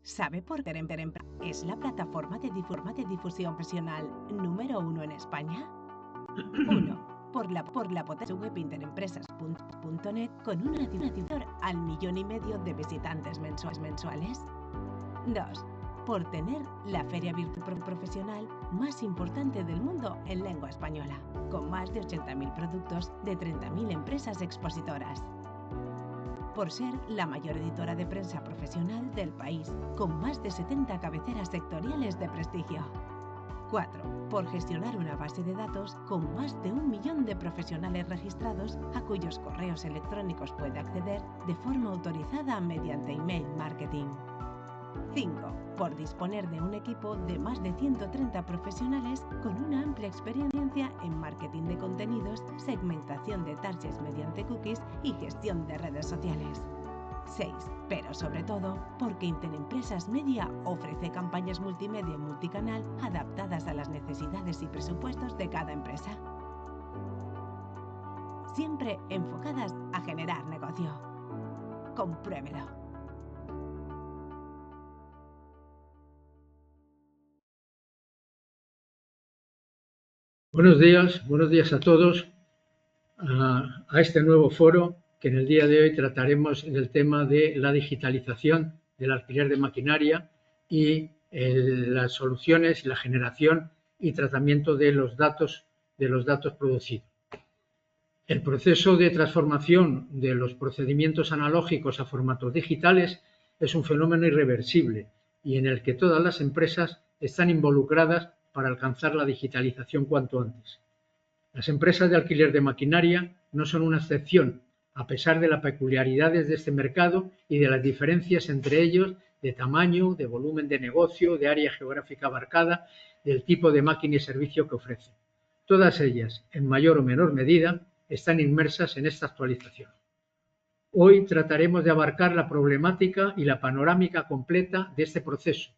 ¿Sabe por qué es la plataforma de difusión profesional número 1 en España? 1. Por la potencia web interempresas.net con una cifra al 1,5 millones de visitantes mensuales. 2. Por tener la feria virtual profesional más importante del mundo en lengua española, con más de 80.000 productos de 30.000 empresas expositoras. Por ser la mayor editora de prensa profesional del país, con más de 70 cabeceras sectoriales de prestigio. 4. Por gestionar una base de datos con más de 1 millón de profesionales registrados a cuyos correos electrónicos puede acceder de forma autorizada mediante email marketing. 5. Por disponer de un equipo de más de 130 profesionales con una amplia experiencia en marketing de contenidos, segmentación de targets mediante cookies y gestión de redes sociales. 6. Pero sobre todo, porque Interempresas Media ofrece campañas multimedia y multicanal adaptadas a las necesidades y presupuestos de cada empresa. Siempre enfocadas a generar negocio. Compruébelo. Buenos días a todos a este nuevo foro que en el día de hoy trataremos del tema de la digitalización del alquiler de maquinaria y las soluciones, la generación y tratamiento de los datos producidos. El proceso de transformación de los procedimientos analógicos a formatos digitales es un fenómeno irreversible y en el que todas las empresas están involucradas para alcanzar la digitalización cuanto antes. Las empresas de alquiler de maquinaria no son una excepción, a pesar de las peculiaridades de este mercado y de las diferencias entre ellos de tamaño, de volumen de negocio, de área geográfica abarcada, del tipo de máquina y servicio que ofrecen. Todas ellas, en mayor o menor medida, están inmersas en esta actualización. Hoy trataremos de abarcar la problemática y la panorámica completa de este proceso,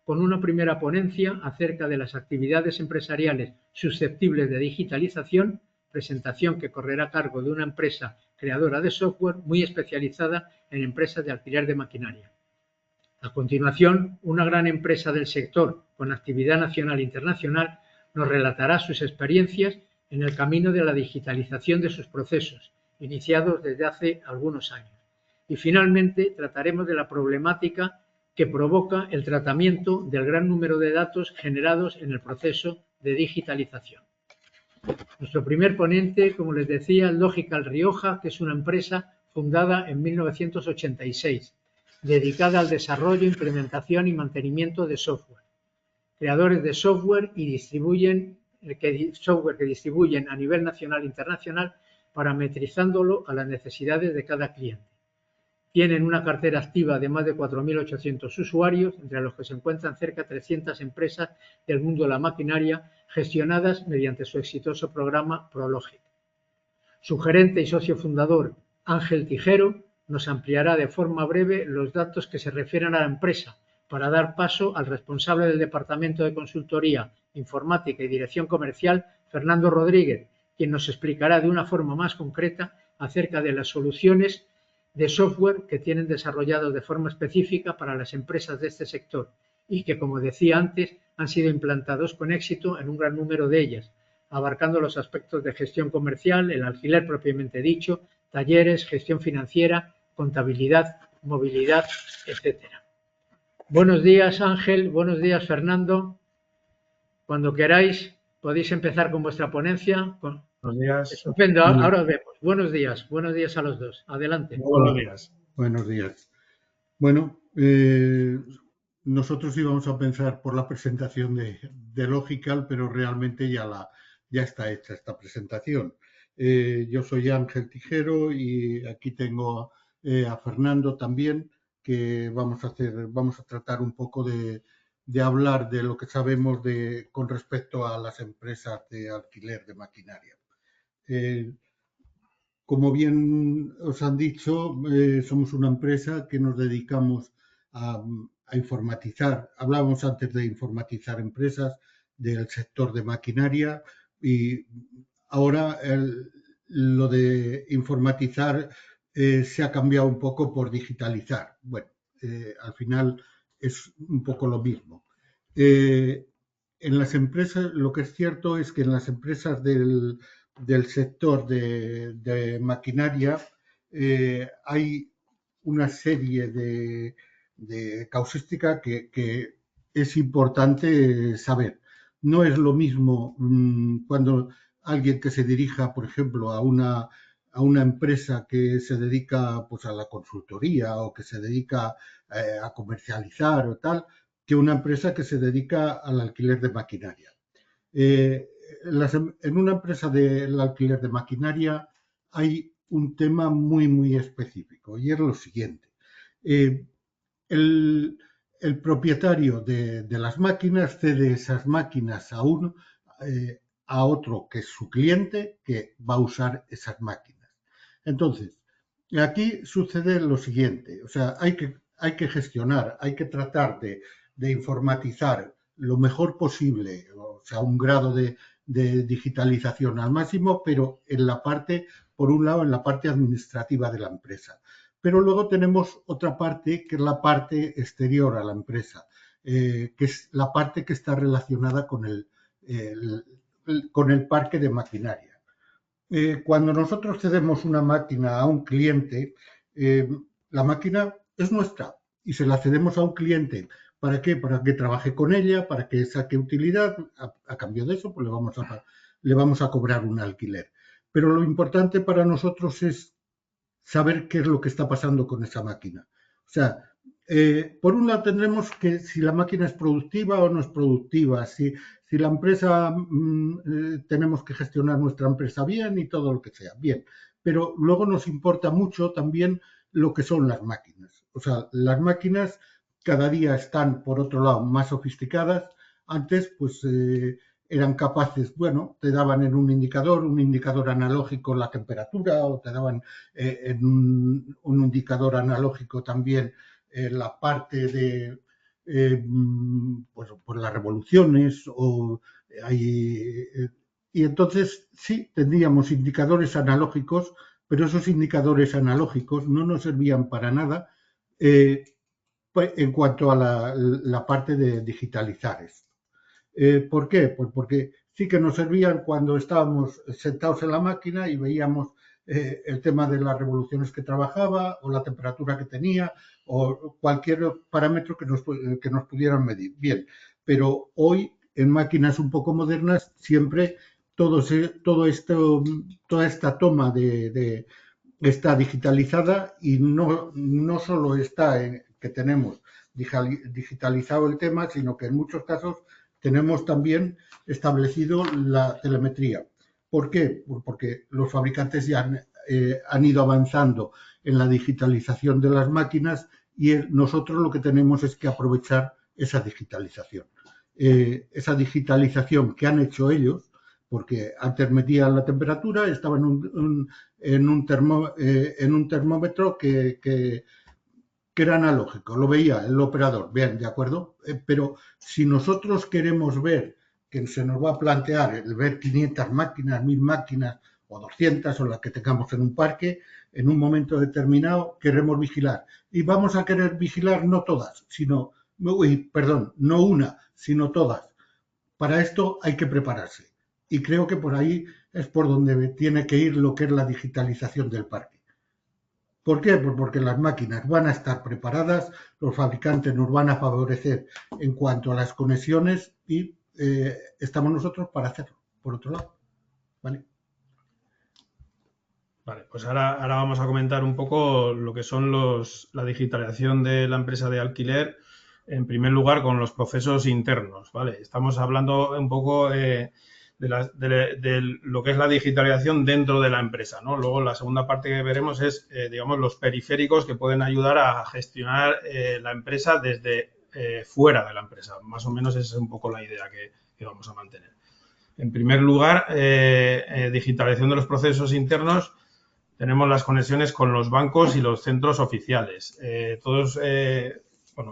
con una primera ponencia acerca de las actividades empresariales susceptibles de digitalización, presentación que correrá a cargo de una empresa creadora de software muy especializada en empresas de alquiler de maquinaria. A continuación, una gran empresa del sector con actividad nacional e internacional nos relatará sus experiencias en el camino de la digitalización de sus procesos, iniciados desde hace algunos años. Y finalmente trataremos de la problemática que provoca el tratamiento del gran número de datos generados en el proceso de digitalización. Nuestro primer ponente, como les decía, es Logical Rioja, que es una empresa fundada en 1986, dedicada al desarrollo, implementación y mantenimiento de software. Creadores de software que distribuyen a nivel nacional e internacional, parametrizándolo a las necesidades de cada cliente. Tienen una cartera activa de más de 4.800 usuarios, entre los que se encuentran cerca de 300 empresas del mundo de la maquinaria gestionadas mediante su exitoso programa ProLogic. Su gerente y socio fundador, Ángel Tijero, nos ampliará de forma breve los datos que se refieren a la empresa para dar paso al responsable del Departamento de Consultoría, Informática y Dirección Comercial, Fernando Rodríguez, quien nos explicará de una forma más concreta acerca de las soluciones de software que tienen desarrollados de forma específica para las empresas de este sector y que, como decía antes, han sido implantados con éxito en un gran número de ellas, abarcando los aspectos de gestión comercial, el alquiler propiamente dicho, talleres, gestión financiera, contabilidad, movilidad, etcétera. Buenos días, Ángel. Buenos días, Fernando. Cuando queráis, podéis empezar con vuestra ponencia. Buenos días. Estupendo, ahora os vemos. Buenos días a los dos. Adelante. Buenos días. Buenos días. Bueno, nosotros íbamos a pensar por la presentación de Logical, pero realmente ya está hecha esta presentación. Yo soy Ángel Tijero y aquí tengo a Fernando también, que vamos a tratar un poco de hablar de lo que sabemos con respecto a las empresas de alquiler de maquinaria. Como bien os han dicho, somos una empresa que nos dedicamos a informatizar. Hablábamos antes de informatizar empresas del sector de maquinaria y ahora lo de informatizar se ha cambiado un poco por digitalizar. Bueno, al final es un poco lo mismo. En las empresas, lo que es cierto es que en las empresas del sector de maquinaria hay una serie de causística que es importante saber. No es lo mismo cuando alguien que se dirija, por ejemplo, a una empresa que se dedica pues, a la consultoría o que se dedica a comercializar o tal, que una empresa que se dedica al alquiler de maquinaria. En una empresa del alquiler de maquinaria hay un tema muy, muy específico y es lo siguiente. El propietario de las máquinas cede esas máquinas a otro que es su cliente que va a usar esas máquinas. Entonces, aquí sucede lo siguiente, o sea, hay que gestionar, hay que tratar de informatizar lo mejor posible, o sea, un grado de digitalización al máximo, pero en la parte, por un lado, en la parte administrativa de la empresa. Pero luego tenemos otra parte, que es la parte exterior a la empresa, que es la parte que está relacionada con el parque de maquinaria. Cuando nosotros cedemos una máquina a un cliente, la máquina es nuestra y se la cedemos a un cliente. ¿Para qué? Para que trabaje con ella, para que saque utilidad. A cambio de eso, pues le vamos a cobrar un alquiler. Pero lo importante para nosotros es saber qué es lo que está pasando con esa máquina. O sea, por un lado tendremos que si la máquina es productiva o no es productiva, si la empresa, tenemos que gestionar nuestra empresa bien y todo lo que sea, bien. Pero luego nos importa mucho también lo que son las máquinas. O sea, las máquinas cada día están, por otro lado, más sofisticadas. Antes, pues, eran capaces, bueno, te daban en un indicador analógico la temperatura, o te daban en un indicador analógico también la parte de pues las revoluciones y entonces sí tendríamos indicadores analógicos, pero esos indicadores analógicos no nos servían para nada en cuanto a la parte de digitalizar esto. ¿Por qué? Pues porque sí que nos servían cuando estábamos sentados en la máquina y veíamos el tema de las revoluciones que trabajaba o la temperatura que tenía o cualquier parámetro que nos pudieran medir. Bien, pero hoy en máquinas un poco modernas siempre toda esta toma está digitalizada y no solo está en que tenemos digitalizado el tema, sino que en muchos casos tenemos también establecido la telemetría. ¿Por qué? Porque los fabricantes ya han ido avanzando en la digitalización de las máquinas y nosotros lo que tenemos es que aprovechar esa digitalización. Esa digitalización que han hecho ellos, porque antes medían la temperatura, estaba en un termómetro que era analógico, lo veía el operador, bien, ¿de acuerdo? Pero si nosotros queremos ver, que se nos va a plantear el ver 500 máquinas, 1000 máquinas o 200 o las que tengamos en un parque, en un momento determinado queremos vigilar. Y vamos a querer vigilar no todas, no una, sino todas. Para esto hay que prepararse. Y creo que por ahí es por donde tiene que ir lo que es la digitalización del parque. ¿Por qué? Pues porque las máquinas van a estar preparadas, los fabricantes nos van a favorecer en cuanto a las conexiones y estamos nosotros para hacerlo, por otro lado. ¿Vale? Vale, pues ahora vamos a comentar un poco lo que son la digitalización de la empresa de alquiler, en primer lugar con los procesos internos, ¿vale? Estamos hablando un poco de lo que es la digitalización dentro de la empresa, ¿no? Luego la segunda parte que veremos es, digamos, los periféricos que pueden ayudar a gestionar la empresa desde fuera de la empresa. Más o menos esa es un poco la idea que vamos a mantener. En primer lugar, digitalización de los procesos internos. Tenemos las conexiones con los bancos y los centros oficiales.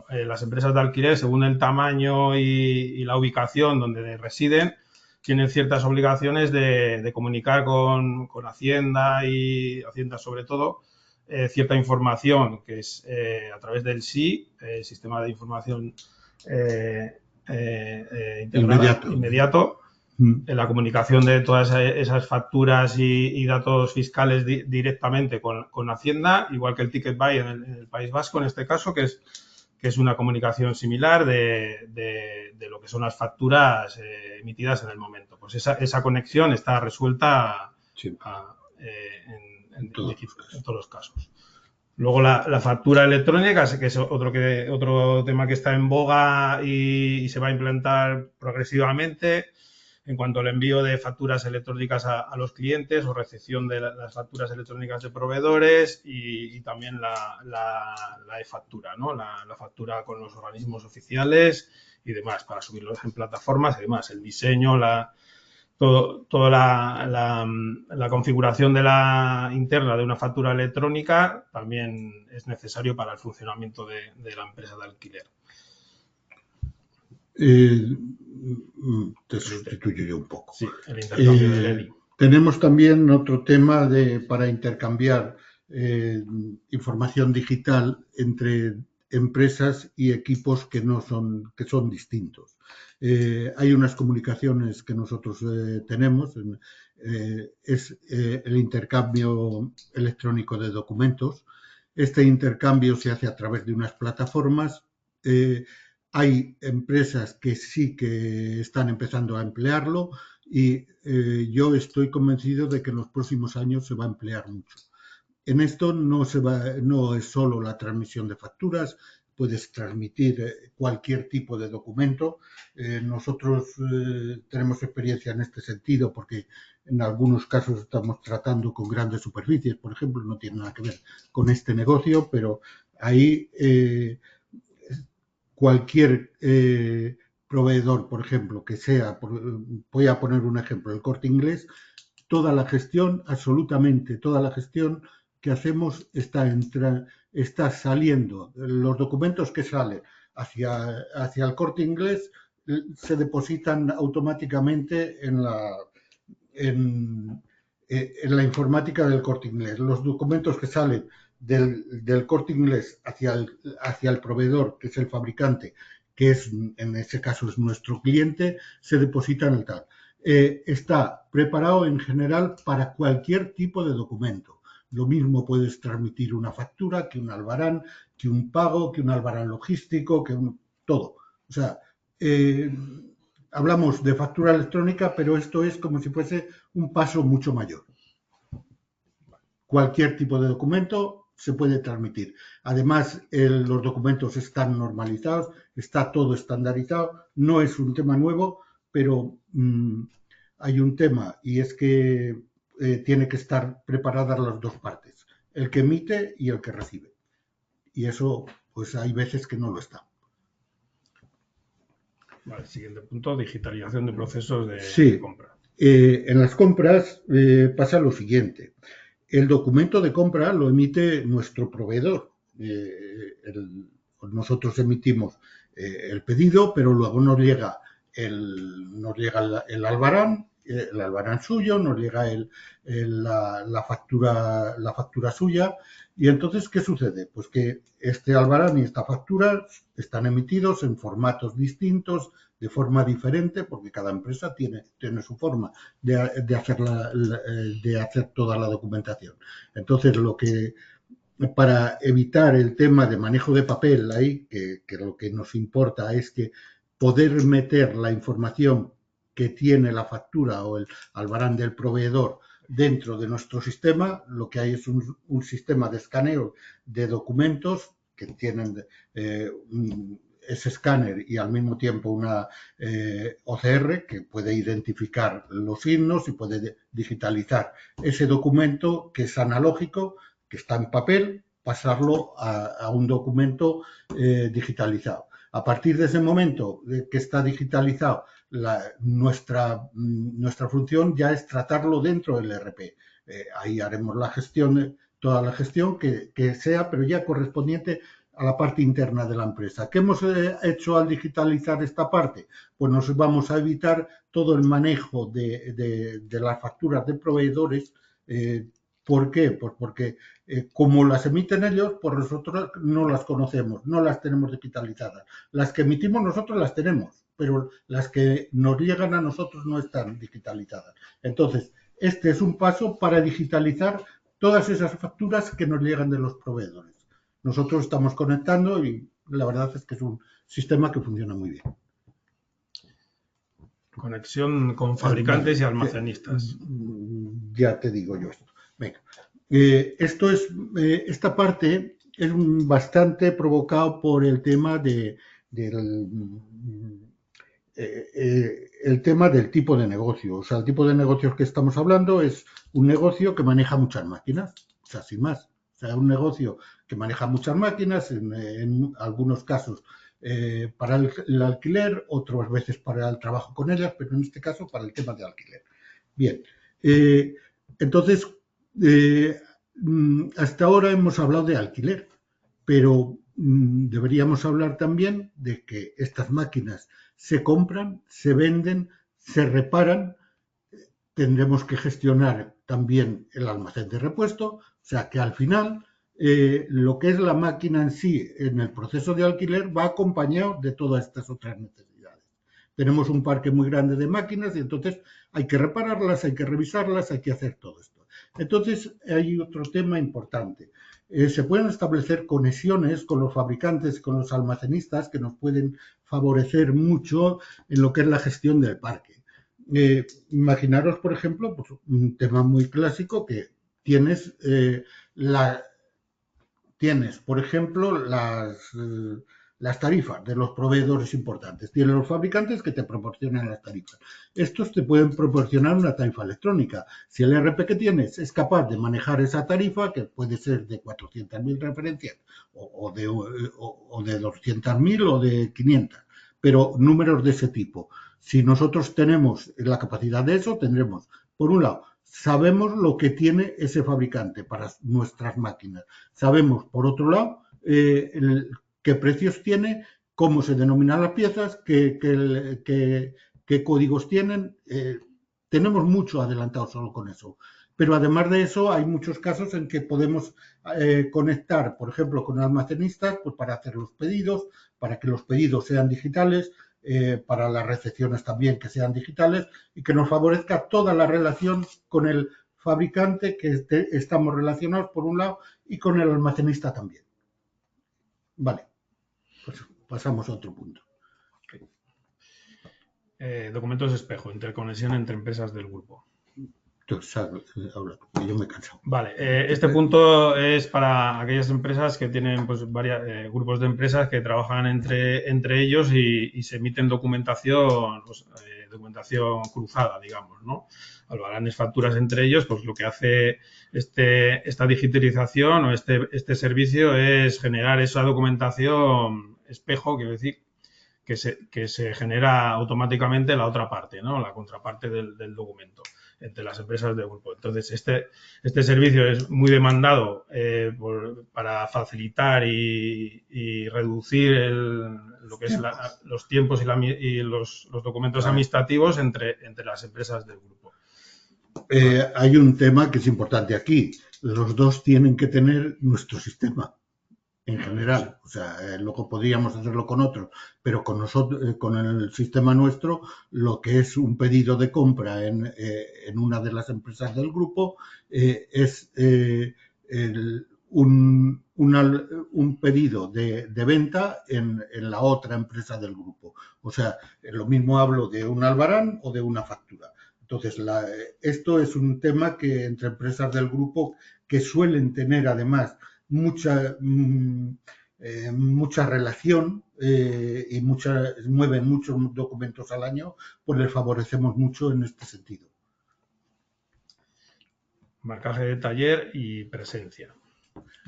Las empresas de alquiler, según el tamaño y la ubicación donde residen, tienen ciertas obligaciones de comunicar con Hacienda y Hacienda sobre todo, cierta información que es a través del SI, Sistema de Información Integrada, inmediato. En la comunicación de todas esas facturas y datos fiscales directamente con Hacienda, igual que el Ticket Buy en el País Vasco, en este caso, que es una comunicación similar de lo que son las facturas emitidas en el momento. Pues esa conexión está resuelta en todos los casos. Luego la factura electrónica, que es otro tema que está en boga y se va a implantar progresivamente en cuanto al envío de facturas electrónicas a los clientes o recepción de las facturas electrónicas de proveedores y también la e-factura, ¿no? La factura con los organismos oficiales y demás, para subirlos en plataformas y demás. El diseño, toda la configuración interna de una factura electrónica también es necesario para el funcionamiento de la empresa de alquiler. Te sustituyo yo un poco. Sí, el intercambio de EDI. Tenemos también otro tema para intercambiar información digital entre empresas y equipos que son distintos. Hay unas comunicaciones que nosotros tenemos, es el intercambio electrónico de documentos. Este intercambio se hace a través de unas plataformas. Hay empresas que sí que están empezando a emplearlo y yo estoy convencido de que en los próximos años se va a emplear mucho. En esto no es solo la transmisión de facturas, puedes transmitir cualquier tipo de documento. Nosotros tenemos experiencia en este sentido porque en algunos casos estamos tratando con grandes superficies, por ejemplo, no tiene nada que ver con este negocio, pero ahí cualquier proveedor, por ejemplo, que sea, voy a poner un ejemplo, el Corte Inglés, toda la gestión, absolutamente toda la gestión que hacemos está saliendo. Los documentos que salen hacia el Corte Inglés se depositan automáticamente en la informática del Corte Inglés. Los documentos que salen del Corte Inglés hacia el proveedor, que es el fabricante, que en ese caso es nuestro cliente, se deposita en el tal. Está preparado en general para cualquier tipo de documento. Lo mismo puedes transmitir una factura que un albarán, que un pago, que un albarán logístico, todo. O sea, hablamos de factura electrónica, pero esto es como si fuese un paso mucho mayor. Cualquier tipo de documento se puede transmitir. Además, los documentos están normalizados, está todo estandarizado. No es un tema nuevo, pero hay un tema y es que tiene que estar preparadas las dos partes, el que emite y el que recibe. Y eso, pues hay veces que no lo está. Vale, siguiente punto, digitalización de procesos de compra. En las compras pasa lo siguiente. El documento de compra lo emite nuestro proveedor. Nosotros emitimos el pedido, pero luego nos llega el albarán suyo, nos llega la factura suya. Y entonces, ¿qué sucede? Pues que este albarán y esta factura están emitidos en formatos distintos, de forma diferente, porque cada empresa tiene su forma de hacer toda la documentación. Entonces, para evitar el tema de manejo de papel ahí, que lo que nos importa es que poder meter la información que tiene la factura o el albarán del proveedor dentro de nuestro sistema, lo que hay es un sistema de escaneo de documentos que tienen ese escáner y al mismo tiempo una OCR que puede identificar los signos y puede digitalizar ese documento que es analógico, que está en papel, pasarlo a un documento digitalizado. A partir de ese momento que está digitalizado, nuestra función ya es tratarlo dentro del ERP. Ahí haremos toda la gestión que sea, pero ya correspondiente a la parte interna de la empresa. ¿Qué hemos hecho al digitalizar esta parte? Pues nos vamos a evitar todo el manejo de las facturas de proveedores ¿Por qué? Pues porque como las emiten ellos, pues nosotros no las conocemos, no las tenemos digitalizadas. Las que emitimos nosotros las tenemos, pero las que nos llegan a nosotros no están digitalizadas. Entonces, este es un paso para digitalizar todas esas facturas que nos llegan de los proveedores. Nosotros estamos conectando y la verdad es que es un sistema que funciona muy bien. Conexión con fabricantes y almacenistas. Ya te digo yo esto. Venga. Esta parte es bastante provocado por el tema el tema del tipo de negocio. O sea, el tipo de negocios que estamos hablando es un negocio que maneja muchas máquinas, o sea, sin más. O sea, un negocio que maneja muchas máquinas, en algunos casos para el alquiler, otras veces para el trabajo con ellas, pero en este caso para el tema de alquiler. Bien, entonces, hasta ahora hemos hablado de alquiler, pero deberíamos hablar también de que estas máquinas se compran, se venden, se reparan. Tendremos que gestionar también el almacén de repuesto, o sea que al final lo que es la máquina en sí en el proceso de alquiler va acompañado de todas estas otras necesidades. Tenemos un parque muy grande de máquinas y entonces hay que repararlas, hay que revisarlas, hay que hacer todo esto. Entonces hay otro tema importante. Se pueden establecer conexiones con los fabricantes, con los almacenistas que nos pueden favorecer mucho en lo que es la gestión del parque. Imaginaros, por ejemplo, pues, un tema muy clásico que tienes, por ejemplo, las tarifas de los proveedores importantes. Tienes los fabricantes que te proporcionan las tarifas. Estos te pueden proporcionar una tarifa electrónica. Si el ERP que tienes es capaz de manejar esa tarifa, que puede ser de 400.000 referencias o de 200.000 o de 500, pero números de ese tipo. Si nosotros tenemos la capacidad de eso, tendremos, por un lado, sabemos lo que tiene ese fabricante para nuestras máquinas. Sabemos, por otro lado, qué precios tiene, cómo se denominan las piezas, qué códigos tienen. Tenemos mucho adelantado solo con eso. Pero además de eso, hay muchos casos en que podemos conectar, por ejemplo, con almacenistas pues, para hacer los pedidos, para que los pedidos sean digitales, para las recepciones también que sean digitales y que nos favorezca toda la relación con el fabricante que estamos relacionados por un lado y con el almacenista también. Vale, pues pasamos a otro punto. Documentos espejo, interconexión entre empresas del grupo. Entonces, habla, yo me he cansado. Vale, este punto es para aquellas empresas que tienen pues, varios grupos de empresas que trabajan entre ellos y se emiten documentación, pues, documentación cruzada, digamos, ¿no? Al grandes facturas entre ellos, pues lo que hace esta digitalización o este servicio es generar esa documentación espejo, quiero decir, que se genera automáticamente la otra parte, ¿no? La contraparte del documento entre las empresas del grupo. Entonces, este servicio es muy demandado para facilitar y reducir lo que es los tiempos y los documentos administrativos entre las empresas del grupo. Hay un tema que es importante aquí. Los dos tienen que tener nuestro sistema en general. O sea, luego podríamos hacerlo con otros, pero con nosotros, con el sistema nuestro, lo que es un pedido de compra en una de las empresas del grupo es un pedido de venta en la otra empresa del grupo. O sea, lo mismo hablo de un albarán o de una factura. Entonces, esto es un tema que entre empresas del grupo que suelen tener además mucha relación y mueven muchos documentos al año, pues les favorecemos mucho en este sentido. Marcaje de taller y presencia.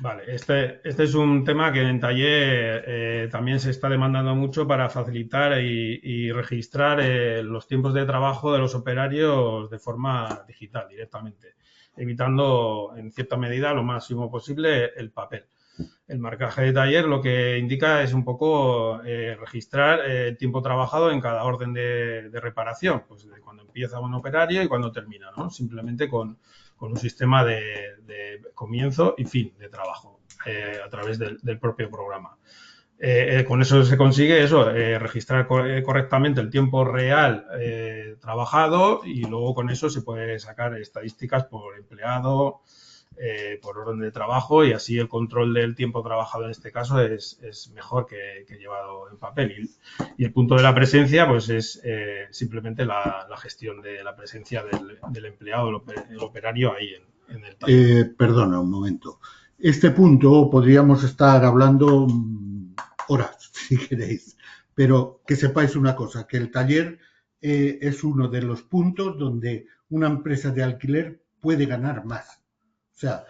Vale, este es un tema que en taller también se está demandando mucho para facilitar y registrar los tiempos de trabajo de los operarios de forma digital directamente, evitando en cierta medida lo máximo posible el papel. El marcaje de taller lo que indica es un poco registrar el tiempo trabajado en cada orden de reparación, pues de cuando empieza un operario y cuando termina, ¿no? Simplemente con un sistema de comienzo y fin de trabajo a través del propio programa. Con eso se consigue registrar correctamente el tiempo real trabajado y luego con eso se puede sacar estadísticas por empleado, por orden de trabajo y así el control del tiempo trabajado en este caso es mejor que llevado en papel. Y el punto de la presencia pues es simplemente la gestión de la presencia del empleado, el operario ahí en el taller. Perdona un momento. Este punto podríamos estar hablando horas, si queréis, pero que sepáis una cosa, que el taller es uno de los puntos donde una empresa de alquiler puede ganar más. O sea,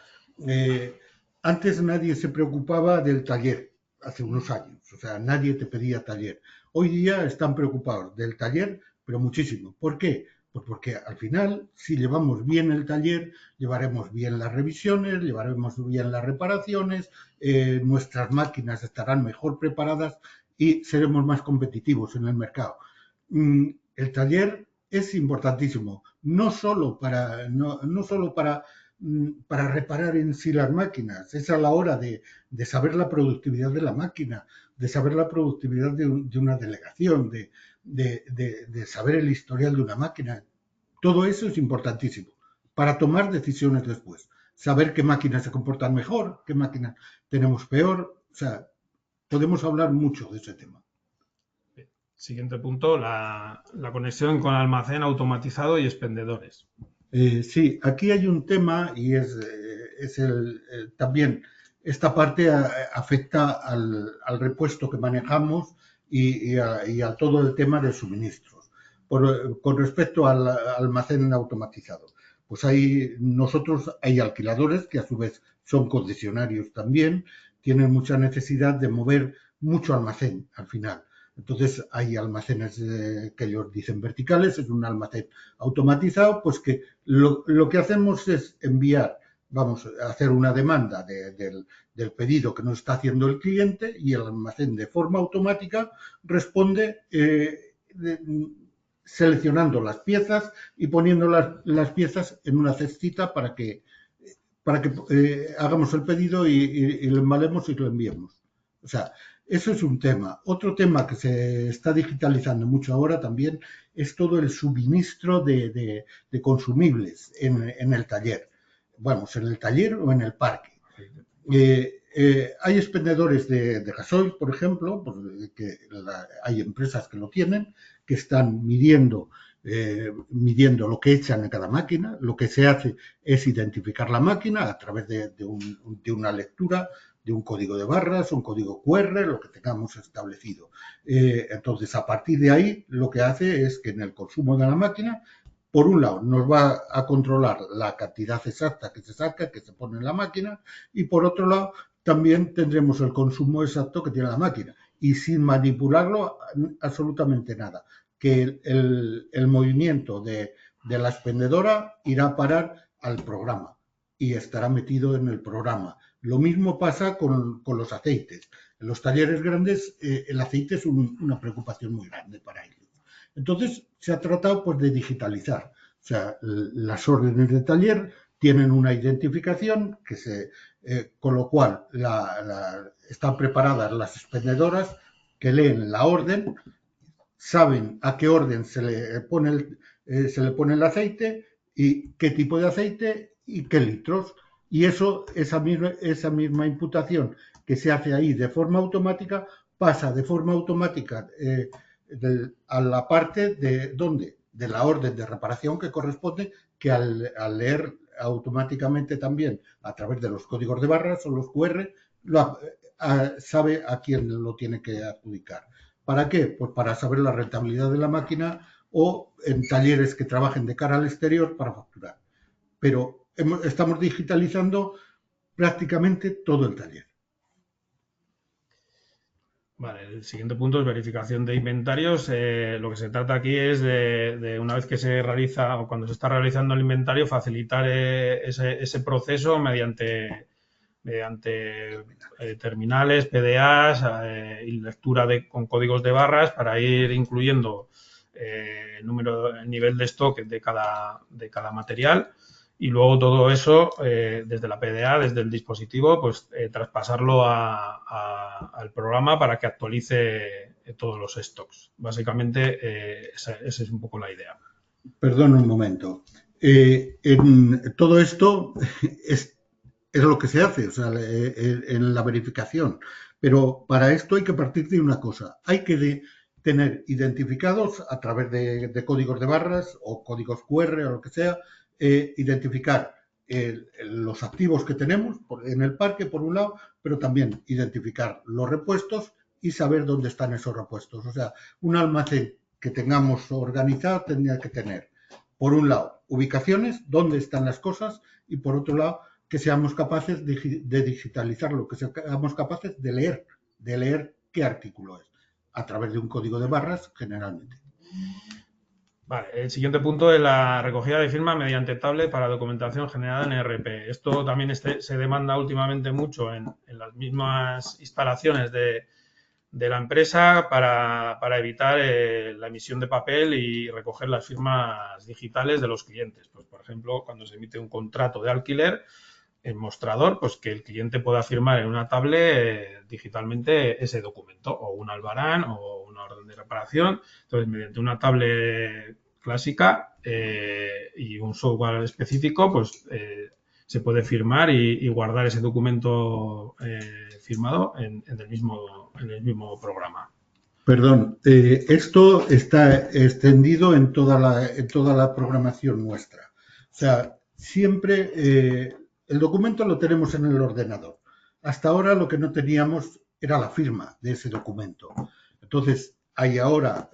antes nadie se preocupaba del taller, hace unos años, o sea, nadie te pedía taller. Hoy día están preocupados del taller, pero muchísimo. ¿Por qué? Pues porque al final, si llevamos bien el taller, llevaremos bien las revisiones, llevaremos bien las reparaciones, nuestras máquinas estarán mejor preparadas y seremos más competitivos en el mercado. El taller es importantísimo, no solo para reparar en sí las máquinas, es a la hora de saber la productividad de la máquina, de saber la productividad de una delegación, de saber el historial de una máquina. Todo eso es importantísimo para tomar decisiones después. Saber qué máquinas se comportan mejor, qué máquinas tenemos peor. O sea, podemos hablar mucho de ese tema. Siguiente punto, la conexión con almacén automatizado y expendedores. Sí, aquí hay un tema y también esta parte afecta al repuesto que manejamos y a todo el tema de suministros. Con respecto al almacén automatizado, pues hay alquiladores que a su vez son concesionarios también, tienen mucha necesidad de mover mucho almacén al final. Entonces hay almacenes que ellos dicen verticales, es un almacén automatizado, pues que lo que hacemos es enviar, vamos a hacer una demanda del pedido que nos está haciendo el cliente y el almacén de forma automática responde seleccionando las piezas y poniendo las piezas en una cestita para que hagamos el pedido y lo embalemos y lo enviemos. O sea, eso es un tema. Otro tema que se está digitalizando mucho ahora también es todo el suministro de consumibles en el taller. Vamos, en el taller o en el parque. Hay expendedores de gasoil, por ejemplo, porque hay empresas que lo tienen, que están midiendo lo que echan en cada máquina. Lo que se hace es identificar la máquina a través de una lectura, de un código de barras, un código QR, lo que tengamos establecido. Entonces, a partir de ahí, lo que hace es que en el consumo de la máquina, por un lado, nos va a controlar la cantidad exacta que se saca, que se pone en la máquina, y por otro lado, también tendremos el consumo exacto que tiene la máquina, y sin manipularlo absolutamente nada, que el movimiento de la expendedora irá a parar al programa y estará metido en el programa. Lo mismo pasa con los aceites. En los talleres grandes el aceite es una preocupación muy grande para ellos. Entonces se ha tratado pues de digitalizar. O sea, las órdenes de taller tienen una identificación con lo cual están preparadas las expendedoras que leen la orden, saben a qué orden se le pone el aceite y qué tipo de aceite y qué litros. Y esa misma imputación que se hace ahí de forma automática pasa de forma automática a la parte de la orden de reparación que corresponde, que al leer automáticamente también a través de los códigos de barras o los QR, sabe a quién lo tiene que adjudicar. ¿Para qué? Pues para saber la rentabilidad de la máquina o en talleres que trabajen de cara al exterior para facturar. Pero estamos digitalizando prácticamente todo el taller. Vale, el siguiente punto es verificación de inventarios. Lo que se trata aquí es de una vez que se realiza o cuando se está realizando el inventario, facilitar ese proceso mediante mediante terminales, PDAs y lectura con códigos de barras para ir incluyendo el nivel de stock de cada material, y luego todo eso desde la PDA, desde el dispositivo, pues traspasarlo al programa para que actualice todos los stocks. Básicamente esa es un poco la idea. Perdón un momento. En todo esto es lo que se hace, o sea, en la verificación. Pero para esto hay que partir de una cosa. Hay que tener identificados a través de códigos de barras o códigos QR o lo que sea, identificar los activos que tenemos en el parque, por un lado, pero también identificar los repuestos y saber dónde están esos repuestos. O sea, un almacén que tengamos organizado tendría que tener, por un lado, ubicaciones, dónde están las cosas, y por otro lado, que seamos capaces de digitalizarlo, que seamos capaces de leer qué artículo es, a través de un código de barras, generalmente. Vale, el siguiente punto es la recogida de firma mediante tablet para documentación generada en ERP. Esto también se demanda últimamente mucho en las mismas instalaciones de la empresa para evitar la emisión de papel y recoger las firmas digitales de los clientes. Pues, por ejemplo, cuando se emite un contrato de alquiler, el mostrador, pues que el cliente pueda firmar en una tablet digitalmente ese documento, o un albarán o una orden de reparación. Entonces, mediante una tablet clásica y un software específico, pues se puede firmar y guardar ese documento firmado en el mismo programa. Perdón, esto está extendido en toda la programación nuestra. O sea, siempre el documento lo tenemos en el ordenador. Hasta ahora lo que no teníamos era la firma de ese documento. Entonces, hay ahora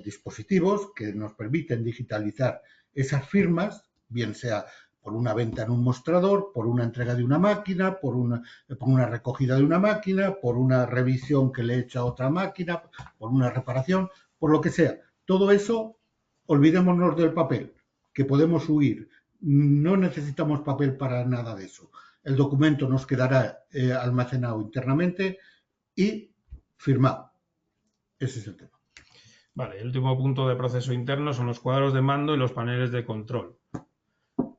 dispositivos que nos permiten digitalizar esas firmas, bien sea por una venta en un mostrador, por una entrega de una máquina, por una recogida de una máquina, por una revisión que le he hecho a otra máquina, por una reparación, por lo que sea. Todo eso, olvidémonos del papel, que podemos huir. No necesitamos papel para nada de eso. El documento nos quedará almacenado internamente y firmado. Ese es el tema. Vale, el último punto de proceso interno son los cuadros de mando y los paneles de control.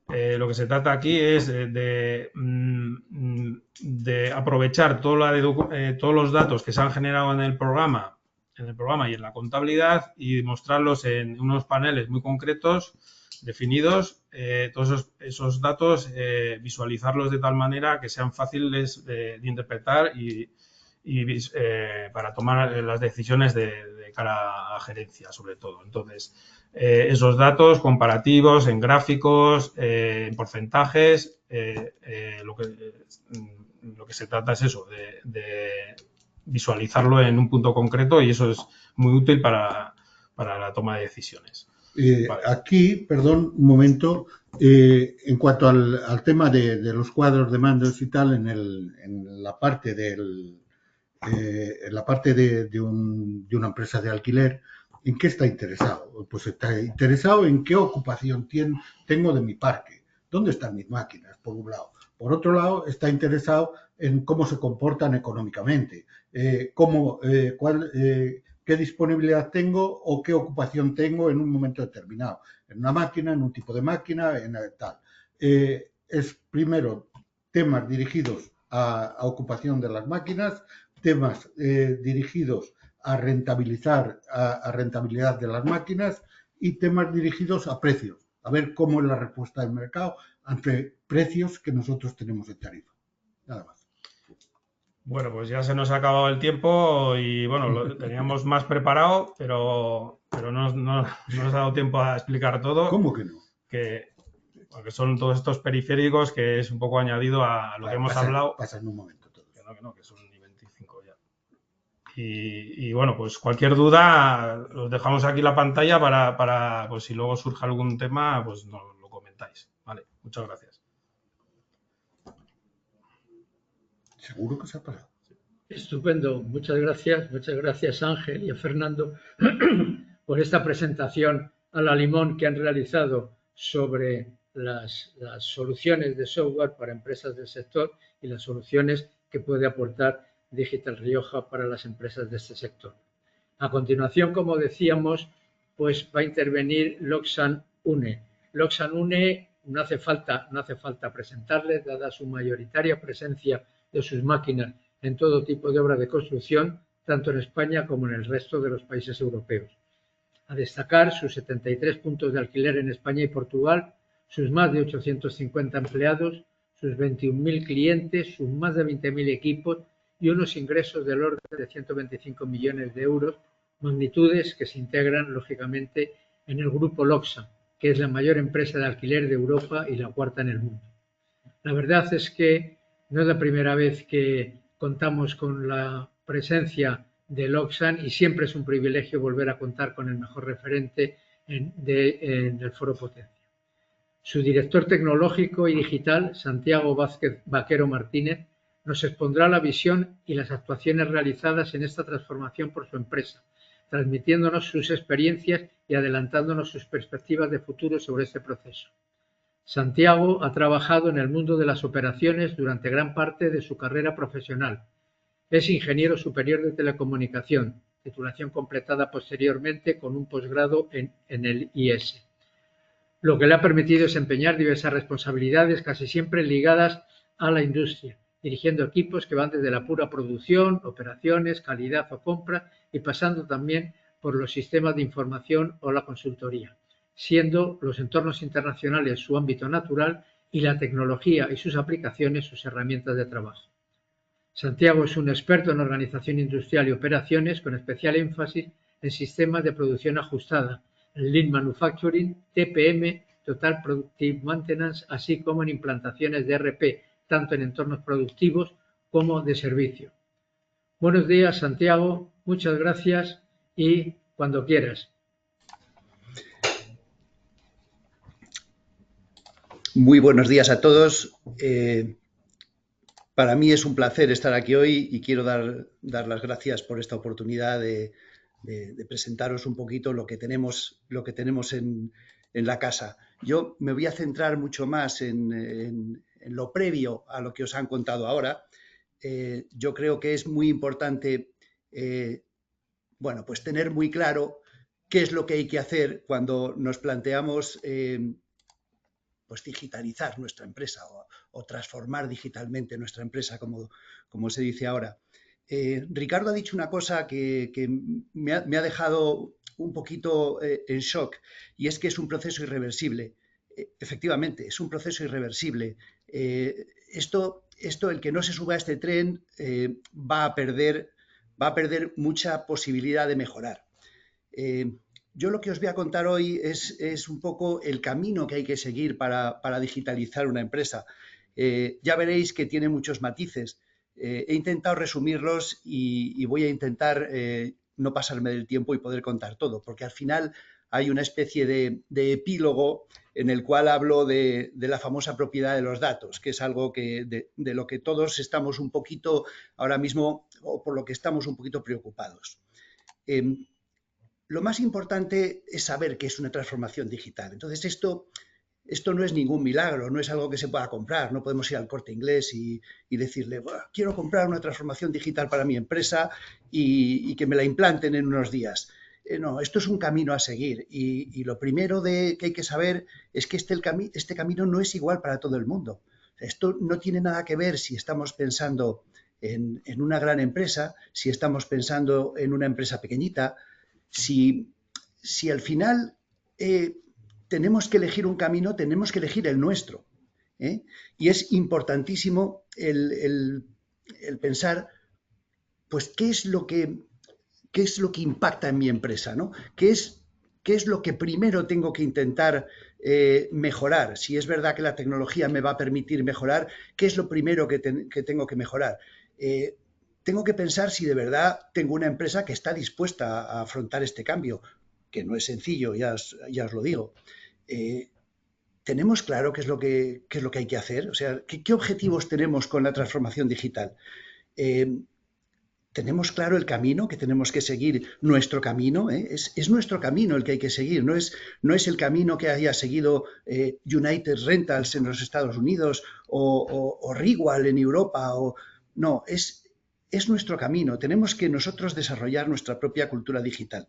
Lo que se trata aquí es de aprovechar todos los datos que se han generado en el programa y en la contabilidad, y mostrarlos en unos paneles muy concretos, definidos, todos esos datos, visualizarlos de tal manera que sean fáciles de interpretar y para tomar las decisiones de cara a gerencia, sobre todo. Entonces, esos datos comparativos en gráficos, en porcentajes, lo que se trata es eso, de visualizarlo en un punto concreto, y eso es muy útil para la toma de decisiones. Vale. Aquí, perdón, un momento, en cuanto al tema de los cuadros de mandos y tal, en la parte de una empresa de alquiler, ¿en qué está interesado? Pues está interesado en qué ocupación tengo de mi parque, dónde están mis máquinas, por un lado. Por otro lado, está interesado en cómo se comportan económicamente, qué disponibilidad tengo o qué ocupación tengo en un momento determinado, en una máquina, en un tipo de máquina, en tal. Es primero temas dirigidos a ocupación de las máquinas, temas dirigidos a rentabilidad de las máquinas, y temas dirigidos a precios, a ver cómo es la respuesta del mercado ante precios que nosotros tenemos en tarifa. Nada más. Bueno, pues ya se nos ha acabado el tiempo y bueno, lo teníamos más preparado, pero no nos ha dado tiempo a explicar todo. ¿Cómo que no? Porque son todos estos periféricos, que es un poco añadido a lo que hemos hablado. Pasa en un momento todo. Que son ni 25 ya. Y bueno, pues cualquier duda, los dejamos aquí la pantalla para pues si luego surge algún tema, pues nos lo comentáis. Vale, muchas gracias. Seguro que se ha parado. Estupendo. Muchas gracias Ángel y a Fernando por esta presentación a la limón que han realizado sobre las soluciones de software para empresas del sector y las soluciones que puede aportar Digital Rioja para las empresas de este sector. A continuación, como decíamos, pues va a intervenir Loxan Une. Loxan Une no hace falta presentarles, dada su mayoritaria presencia de sus máquinas en todo tipo de obras de construcción, tanto en España como en el resto de los países europeos. A destacar sus 73 puntos de alquiler en España y Portugal, sus más de 850 empleados, sus 21.000 clientes, sus más de 20.000 equipos y unos ingresos del orden de 125 millones de euros, magnitudes que se integran, lógicamente, en el grupo Loxan, que es la mayor empresa de alquiler de Europa y la cuarta en el mundo. La verdad es que no es la primera vez que contamos con la presencia de Loxan y siempre es un privilegio volver a contar con el mejor referente en el Foro Potencia. Su director tecnológico y digital, Santiago Vázquez Vaquero Martínez, nos expondrá la visión y las actuaciones realizadas en esta transformación por su empresa, transmitiéndonos sus experiencias y adelantándonos sus perspectivas de futuro sobre este proceso. Santiago ha trabajado en el mundo de las operaciones durante gran parte de su carrera profesional. Es ingeniero superior de telecomunicación, titulación completada posteriormente con un posgrado en el IES, lo que le ha permitido desempeñar diversas responsabilidades casi siempre ligadas a la industria, dirigiendo equipos que van desde la pura producción, operaciones, calidad o compra y pasando también por los sistemas de información o la consultoría, siendo los entornos internacionales su ámbito natural y la tecnología y sus aplicaciones sus herramientas de trabajo. Santiago es un experto en organización industrial y operaciones con especial énfasis en sistemas de producción ajustada, en Lean Manufacturing, TPM, Total Productive Maintenance, así como en implantaciones de ERP, tanto en entornos productivos como de servicio. Buenos días, Santiago, muchas gracias y cuando quieras. Muy buenos días a todos. Para mí es un placer estar aquí hoy y quiero dar las gracias por esta oportunidad de presentaros un poquito lo que tenemos en la casa. Yo me voy a centrar mucho más en lo previo a lo que os han contado ahora. Yo creo que es muy importante pues tener muy claro qué es lo que hay que hacer cuando nos planteamos pues digitalizar nuestra empresa o transformar digitalmente nuestra empresa, como se dice ahora. Ricardo ha dicho una cosa que me ha dejado un poquito en shock, y es que es un proceso irreversible. Efectivamente, es un proceso irreversible. Esto, el que no se suba a este tren va a perder mucha posibilidad de mejorar. Yo lo que os voy a contar hoy es un poco el camino que hay que seguir para digitalizar una empresa. Ya veréis que tiene muchos matices. He intentado resumirlos y voy a intentar no pasarme del tiempo y poder contar todo, porque al final hay una especie de epílogo en el cual hablo de la famosa propiedad de los datos, que es algo de lo que todos estamos un poquito ahora mismo, o por lo que estamos un poquito preocupados. Lo más importante es saber qué es una transformación digital. Entonces, esto no es ningún milagro, no es algo que se pueda comprar. No podemos ir al Corte Inglés y decirle, quiero comprar una transformación digital para mi empresa y que me la implanten en unos días. No, esto es un camino a seguir y lo primero que hay que saber es que este camino no es igual para todo el mundo. Esto no tiene nada que ver si estamos pensando en una gran empresa, si estamos pensando en una empresa pequeñita. Si al final tenemos que elegir un camino, tenemos que elegir el nuestro. Y es importantísimo el pensar, pues, qué es lo que impacta en mi empresa, ¿no? ¿Qué es lo que primero tengo que intentar mejorar? Si es verdad que la tecnología me va a permitir mejorar, ¿qué es lo primero que tengo que mejorar? Tengo que pensar si de verdad tengo una empresa que está dispuesta a afrontar este cambio, que no es sencillo, ya os lo digo. ¿Tenemos claro qué es lo que hay que hacer? O sea, ¿qué objetivos tenemos con la transformación digital? tenemos claro el camino que tenemos que seguir, nuestro camino, ¿eh? Es nuestro camino el que hay que seguir, no es el camino que haya seguido United Rentals en los Estados Unidos o Regal en Europa, no, es nuestro camino, tenemos que nosotros desarrollar nuestra propia cultura digital.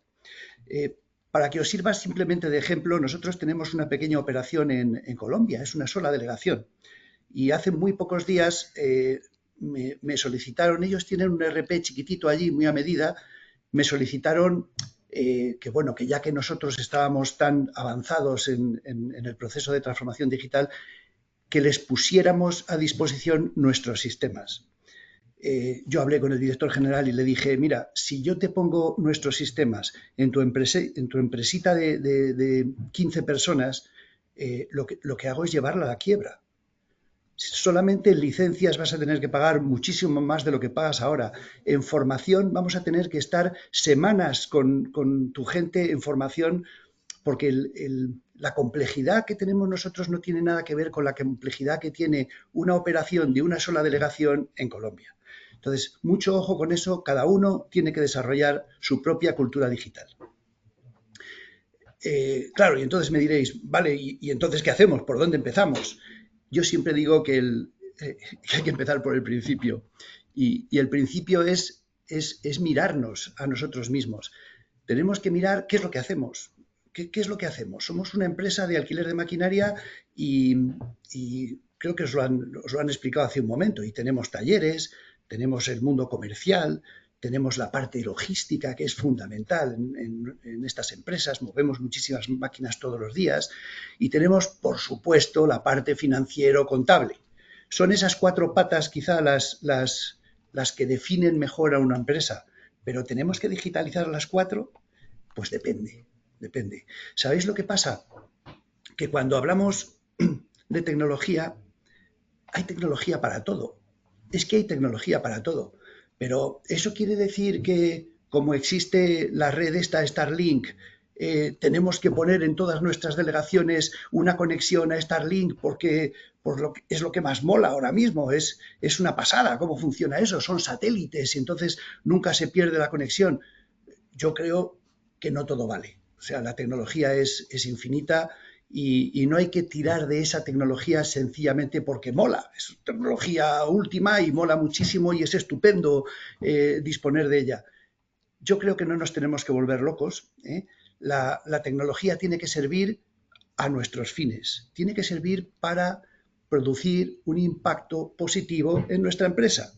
Para que os sirva simplemente de ejemplo, nosotros tenemos una pequeña operación en Colombia, es una sola delegación, y hace muy pocos días me solicitaron, ellos tienen un ERP chiquitito allí, muy a medida, me solicitaron que ya que nosotros estábamos tan avanzados en el proceso de transformación digital, que les pusiéramos a disposición nuestros sistemas. Yo hablé con el director general y le dije, mira, si yo te pongo nuestros sistemas en tu empresita de 15 personas, lo que hago es llevarla a la quiebra. Solamente en licencias vas a tener que pagar muchísimo más de lo que pagas ahora. En formación vamos a tener que estar semanas con tu gente en formación, porque la complejidad que tenemos nosotros no tiene nada que ver con la complejidad que tiene una operación de una sola delegación en Colombia. Entonces, mucho ojo con eso, cada uno tiene que desarrollar su propia cultura digital. Claro, y entonces me diréis, vale, ¿y entonces qué hacemos? ¿Por dónde empezamos? Yo siempre digo que hay que empezar por el principio. Y el principio es mirarnos a nosotros mismos. Tenemos que mirar qué es lo que hacemos. ¿Qué es lo que hacemos? Somos una empresa de alquiler de maquinaria y creo que os lo han explicado hace un momento. Y tenemos talleres, tenemos el mundo comercial, tenemos la parte logística, que es fundamental en estas empresas, movemos muchísimas máquinas todos los días, y tenemos, por supuesto, la parte financiero-contable. Son esas 4 patas quizá las que definen mejor a una empresa, pero ¿tenemos que digitalizar las 4? Pues depende. ¿Sabéis lo que pasa? Que cuando hablamos de tecnología, hay tecnología para todo. Es que hay tecnología para todo. Pero eso quiere decir que, como existe la red esta Starlink, tenemos que poner en todas nuestras delegaciones una conexión a Starlink porque es lo que más mola ahora mismo. Es una pasada cómo funciona eso. Son satélites y entonces nunca se pierde la conexión. Yo creo que no todo vale. O sea, la tecnología es infinita y no hay que tirar de esa tecnología sencillamente porque mola. Es tecnología última y mola muchísimo y es estupendo disponer de ella. Yo creo que no nos tenemos que volver locos. La tecnología tiene que servir a nuestros fines. Tiene que servir para producir un impacto positivo en nuestra empresa.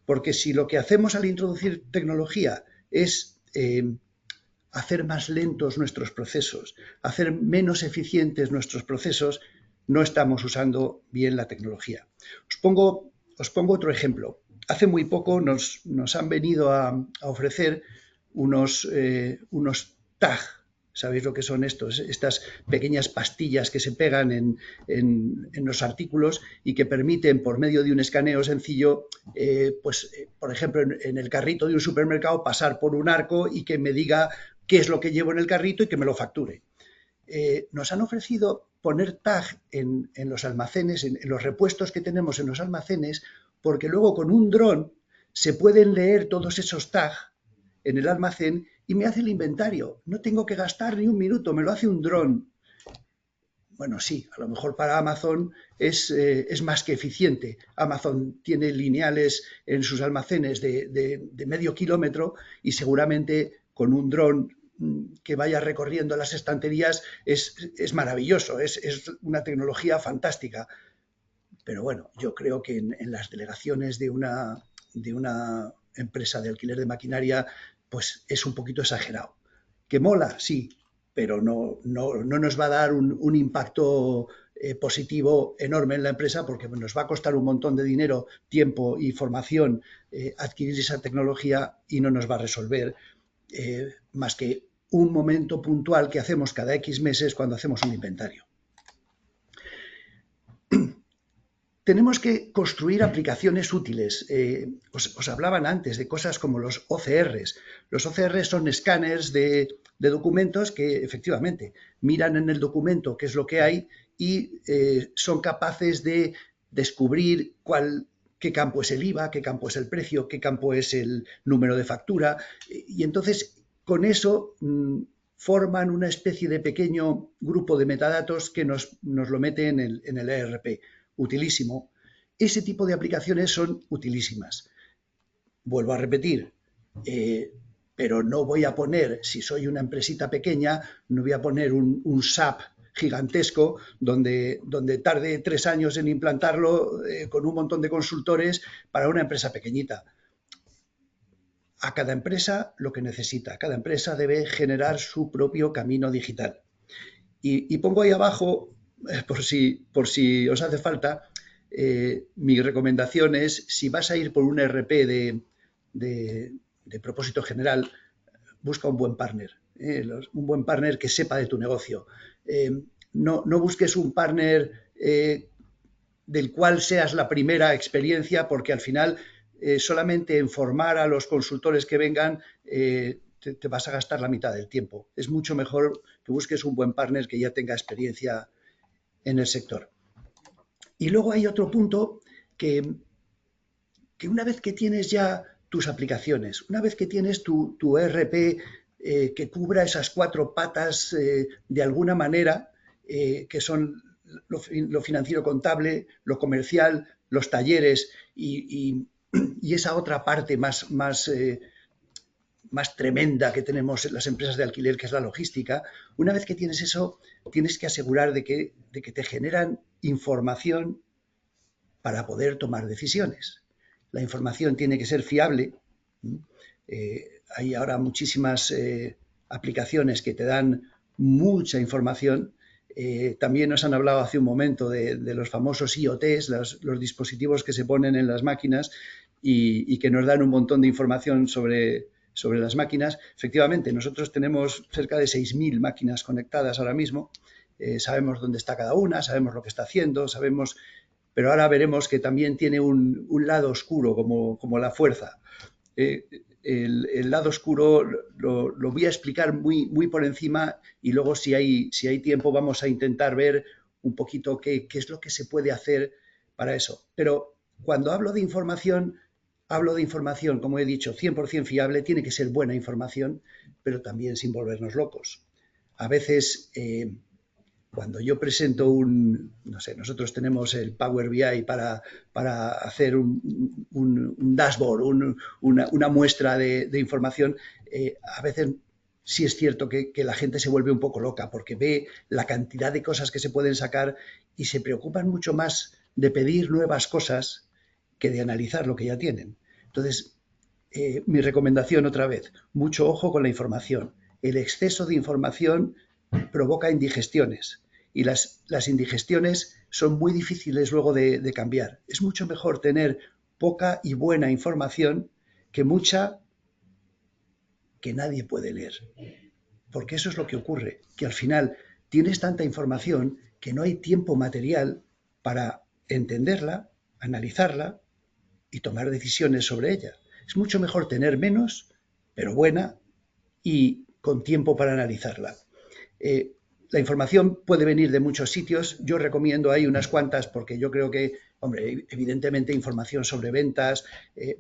Porque si lo que hacemos al introducir tecnología es hacer más lentos nuestros procesos, hacer menos eficientes nuestros procesos, no estamos usando bien la tecnología. Os pongo otro ejemplo. Hace muy poco nos han venido a ofrecer unos TAG. ¿Sabéis lo que son estos? Estas pequeñas pastillas que se pegan en los artículos y que permiten, por medio de un escaneo sencillo, por ejemplo, en el carrito de un supermercado, pasar por un arco y que me diga qué es lo que llevo en el carrito y que me lo facture. Nos han ofrecido poner tag en los almacenes, en los repuestos que tenemos en los almacenes, porque luego con un dron se pueden leer todos esos tags en el almacén y me hace el inventario. No tengo que gastar ni un minuto, me lo hace un dron. Bueno, sí, a lo mejor para Amazon es más que eficiente. Amazon tiene lineales en sus almacenes de medio kilómetro y seguramente con un dron que vaya recorriendo las estanterías es maravilloso, es una tecnología fantástica. Pero bueno, yo creo que en las delegaciones de una empresa de alquiler de maquinaria, pues es un poquito exagerado. ¿Que mola? Sí, pero no nos va a dar un impacto positivo enorme en la empresa porque nos va a costar un montón de dinero, tiempo y formación adquirir esa tecnología y no nos va a resolver más que un momento puntual que hacemos cada X meses cuando hacemos un inventario. Tenemos que construir aplicaciones útiles. Os hablaban antes de cosas como los OCRs. Los OCRs son escáneres de documentos que efectivamente miran en el documento qué es lo que hay y son capaces de descubrir cuál qué campo es el IVA, qué campo es el precio, qué campo es el número de factura. Y entonces, con eso forman una especie de pequeño grupo de metadatos que nos lo mete en el ERP. Utilísimo. Ese tipo de aplicaciones son utilísimas. Vuelvo a repetir, pero no voy a poner, si soy una empresita pequeña, no voy a poner un SAP gigantesco donde tarde 3 años en implantarlo con un montón de consultores para una empresa pequeñita. A cada empresa lo que necesita. Cada empresa debe generar su propio camino digital. Y pongo ahí abajo, por si os hace falta, mi recomendación es, si vas a ir por un ERP de propósito general, busca un buen partner. Un buen partner que sepa de tu negocio. No busques un partner del cual seas la primera experiencia, porque al final solamente en formar a los consultores que vengan te vas a gastar la mitad del tiempo. Es mucho mejor que busques un buen partner que ya tenga experiencia en el sector. Y luego hay otro punto que una vez que tienes ya tus aplicaciones, una vez que tienes tu ERP que cubra esas 4 patas de alguna manera, que son lo financiero contable, lo comercial, los talleres y esa otra parte más tremenda que tenemos en las empresas de alquiler, que es la logística. Una vez que tienes eso, tienes que asegurar de que te generan información para poder tomar decisiones. La información tiene que ser fiable. Hay ahora muchísimas aplicaciones que te dan mucha información. También nos han hablado hace un momento de los famosos IoTs, los dispositivos que se ponen en las máquinas y que nos dan un montón de información sobre las máquinas. Efectivamente, nosotros tenemos cerca de 6.000 máquinas conectadas ahora mismo. Sabemos dónde está cada una, sabemos lo que está haciendo, pero ahora veremos que también tiene un lado oscuro, como la fuerza. El lado oscuro lo voy a explicar muy por encima, y luego si hay tiempo vamos a intentar ver un poquito qué es lo que se puede hacer para eso. Pero cuando hablo de información, como he dicho, 100% fiable. Tiene que ser buena información, pero también sin volvernos locos. A veces, cuando yo presento no sé, nosotros tenemos el Power BI para hacer un dashboard, una muestra de información, a veces sí es cierto que la gente se vuelve un poco loca porque ve la cantidad de cosas que se pueden sacar y se preocupan mucho más de pedir nuevas cosas que de analizar lo que ya tienen. Entonces, mi recomendación otra vez, mucho ojo con la información. El exceso de información provoca indigestiones y las indigestiones son muy difíciles luego de cambiar. Es mucho mejor tener poca y buena información que mucha que nadie puede leer. Porque eso es lo que ocurre, que al final tienes tanta información que no hay tiempo material para entenderla, analizarla y tomar decisiones sobre ella. Es mucho mejor tener menos, pero buena y con tiempo para analizarla. La información puede venir de muchos sitios. Yo recomiendo ahí unas cuantas porque yo creo que, hombre, evidentemente información sobre ventas.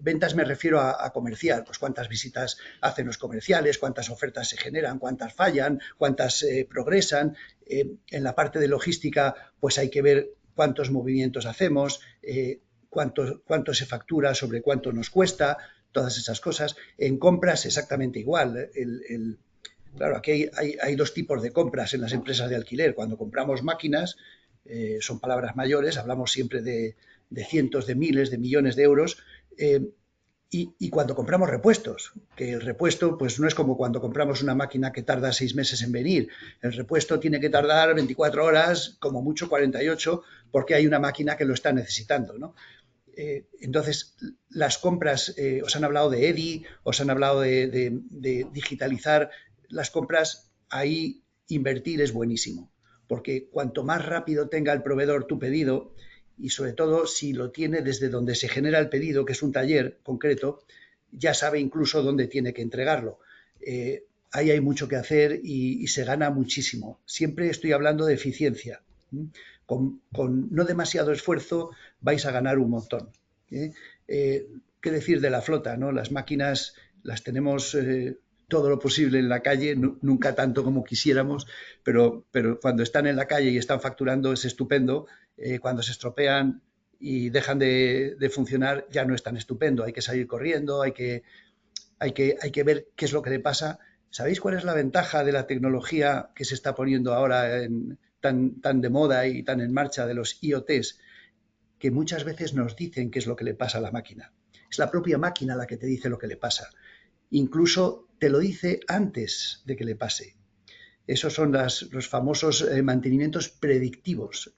Ventas me refiero a comercial, pues cuántas visitas hacen los comerciales, cuántas ofertas se generan, cuántas fallan, cuántas progresan. En la parte de logística, pues hay que ver cuántos movimientos hacemos, cuánto se factura, sobre cuánto nos cuesta, todas esas cosas. En compras exactamente igual. Claro, aquí hay 2 tipos de compras en las empresas de alquiler. Cuando compramos máquinas, son palabras mayores, hablamos siempre de cientos de miles, de millones de euros, y cuando compramos repuestos, que el repuesto pues no es como cuando compramos una máquina que tarda 6 meses en venir. El repuesto tiene que tardar 24 horas, como mucho 48, porque hay una máquina que lo está necesitando, ¿no? Entonces, las compras, os han hablado de EDI, os han hablado de digitalizar las compras. Ahí invertir es buenísimo, porque cuanto más rápido tenga el proveedor tu pedido, y sobre todo si lo tiene desde donde se genera el pedido, que es un taller concreto, ya sabe incluso dónde tiene que entregarlo. Ahí hay mucho que hacer y se gana muchísimo. Siempre estoy hablando de eficiencia. Con no demasiado esfuerzo vais a ganar un montón. ¿Qué decir de la flota, ¿no? Las máquinas las tenemos todo lo posible en la calle, nunca tanto como quisiéramos, pero cuando están en la calle y están facturando es estupendo. Cuando se estropean y dejan de funcionar ya no es tan estupendo. Hay que salir corriendo, hay que ver qué es lo que le pasa. ¿Sabéis cuál es la ventaja de la tecnología que se está poniendo ahora tan de moda y tan en marcha de los IoTs? Que muchas veces nos dicen qué es lo que le pasa a la máquina. Es la propia máquina la que te dice lo que le pasa. Incluso te lo dice antes de que le pase. Esos son los famosos mantenimientos predictivos.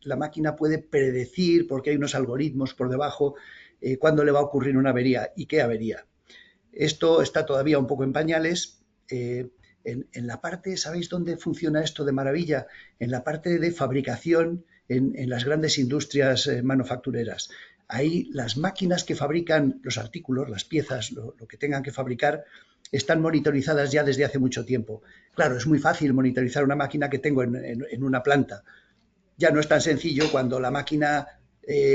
La máquina puede predecir, porque hay unos algoritmos por debajo, cuándo le va a ocurrir una avería y qué avería. Esto está todavía un poco en pañales. En la parte, ¿sabéis dónde funciona esto de maravilla? En la parte de fabricación, en las grandes industrias manufactureras. Ahí las máquinas que fabrican los artículos, las piezas, lo que tengan que fabricar, están monitorizadas ya desde hace mucho tiempo. Claro, es muy fácil monitorizar una máquina que tengo en una planta. Ya no es tan sencillo cuando la máquina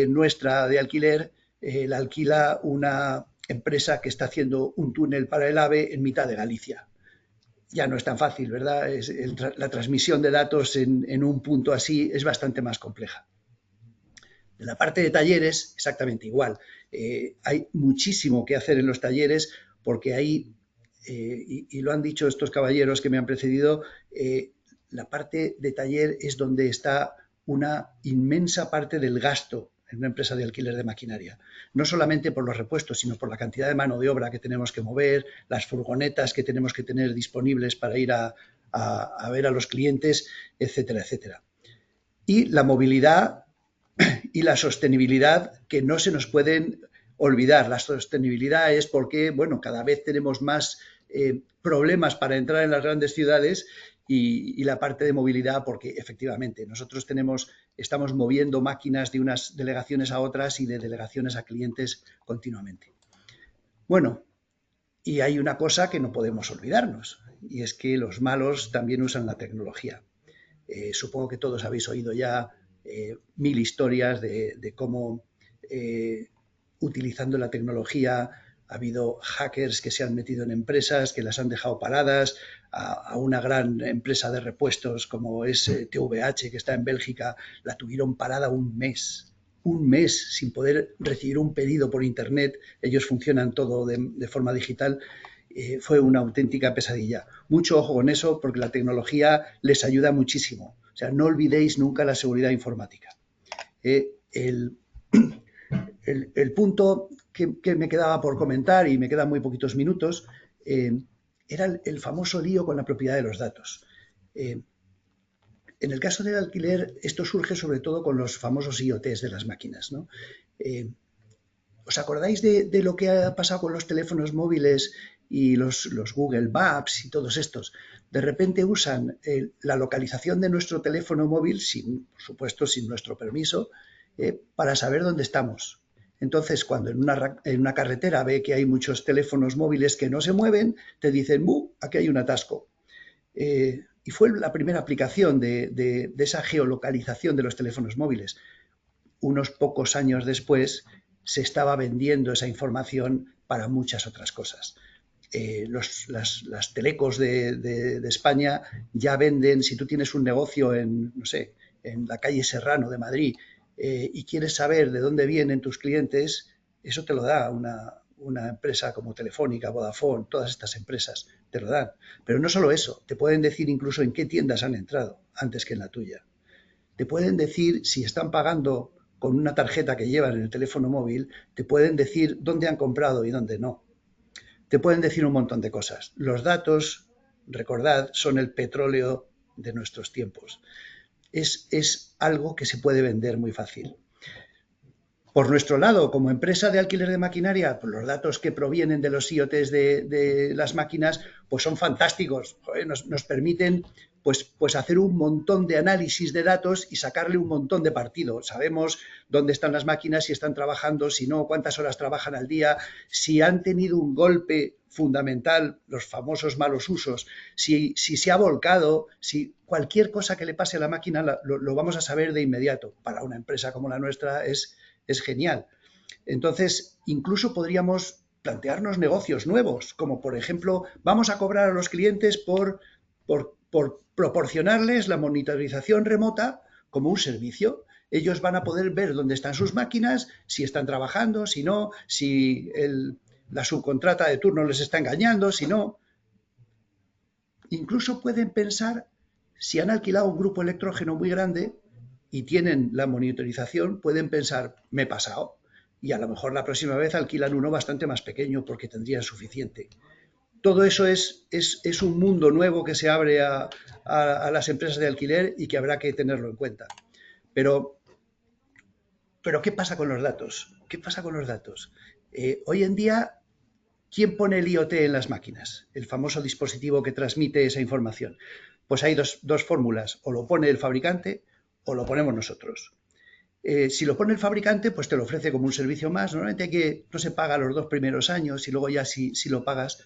nuestra de alquiler la alquila una empresa que está haciendo un túnel para el AVE en mitad de Galicia. Ya no es tan fácil, ¿verdad? La transmisión de datos en un punto así es bastante más compleja. En la parte de talleres, exactamente igual. Hay muchísimo que hacer en los talleres porque hay, y lo han dicho estos caballeros que me han precedido, la parte de taller es donde está una inmensa parte del gasto en una empresa de alquiler de maquinaria. No solamente por los repuestos, sino por la cantidad de mano de obra que tenemos que mover, las furgonetas que tenemos que tener disponibles para ir a ver a los clientes, etcétera, etcétera. Y la movilidad y la sostenibilidad que no se nos pueden olvidar. La sostenibilidad es porque, bueno, cada vez tenemos más problemas para entrar en las grandes ciudades y la parte de movilidad porque efectivamente nosotros estamos moviendo máquinas de unas delegaciones a otras y de delegaciones a clientes continuamente. Bueno, y hay una cosa que no podemos olvidarnos y es que los malos también usan la tecnología. Supongo que todos habéis oído ya 1000 historias de cómo utilizando la tecnología ha habido hackers que se han metido en empresas, que las han dejado paradas, a una gran empresa de repuestos como es TVH, que está en Bélgica, la tuvieron parada un mes sin poder recibir un pedido por internet. Ellos funcionan todo de forma digital. Fue una auténtica pesadilla. Mucho ojo con eso porque la tecnología les ayuda muchísimo. O sea, no olvidéis nunca la seguridad informática. El punto que me quedaba por comentar, y me quedan muy poquitos minutos, era el famoso lío con la propiedad de los datos. En el caso del alquiler, esto surge sobre todo con los famosos IoTs de las máquinas, ¿no? ¿Os acordáis de lo que ha pasado con los teléfonos móviles y los Google Maps y todos estos? De repente usan la localización de nuestro teléfono móvil, por supuesto, sin nuestro permiso, para saber dónde estamos. Entonces, cuando en una carretera ve que hay muchos teléfonos móviles que no se mueven, te dicen, aquí hay un atasco. Y fue la primera aplicación de esa geolocalización de los teléfonos móviles. Unos pocos años después, se estaba vendiendo esa información para muchas otras cosas. Las telecos de España ya venden, si tú tienes un negocio en la calle Serrano de Madrid y quieres saber de dónde vienen tus clientes, eso te lo da una empresa como Telefónica, Vodafone, todas estas empresas te lo dan. Pero no solo eso, te pueden decir incluso en qué tiendas han entrado antes que en la tuya. Te pueden decir si están pagando con una tarjeta que llevan en el teléfono móvil, te pueden decir dónde han comprado y dónde no. Te pueden decir un montón de cosas. Los datos, recordad, son el petróleo de nuestros tiempos. Es algo que se puede vender muy fácil. Por nuestro lado, como empresa de alquiler de maquinaria, pues los datos que provienen de los IoTs de las máquinas pues son fantásticos. Joder, nos permiten pues hacer un montón de análisis de datos y sacarle un montón de partido. Sabemos dónde están las máquinas, si están trabajando, si no, cuántas horas trabajan al día, si han tenido un golpe fundamental, los famosos malos usos, si se ha volcado, si cualquier cosa que le pase a la máquina lo vamos a saber de inmediato. Para una empresa como la nuestra es genial. Entonces, incluso podríamos plantearnos negocios nuevos, como por ejemplo, vamos a cobrar a los clientes por proporcionarles la monitorización remota como un servicio. Ellos van a poder ver dónde están sus máquinas, si están trabajando, si no, si la subcontrata de turno les está engañando, si no. Incluso pueden pensar, si han alquilado un grupo electrógeno muy grande y tienen la monitorización, pueden pensar, me he pasado. Y a lo mejor la próxima vez alquilan uno bastante más pequeño porque tendrían suficiente. Todo eso es un mundo nuevo que se abre a las empresas de alquiler y que habrá que tenerlo en cuenta. Pero ¿qué pasa con los datos? ¿Qué pasa con los datos? Hoy en día, ¿quién pone el IoT en las máquinas? El famoso dispositivo que transmite esa información. Pues hay dos fórmulas. O lo pone el fabricante o lo ponemos nosotros. Si lo pone el fabricante, pues te lo ofrece como un servicio más. Normalmente no se paga los 2 primeros años y luego ya si lo pagas.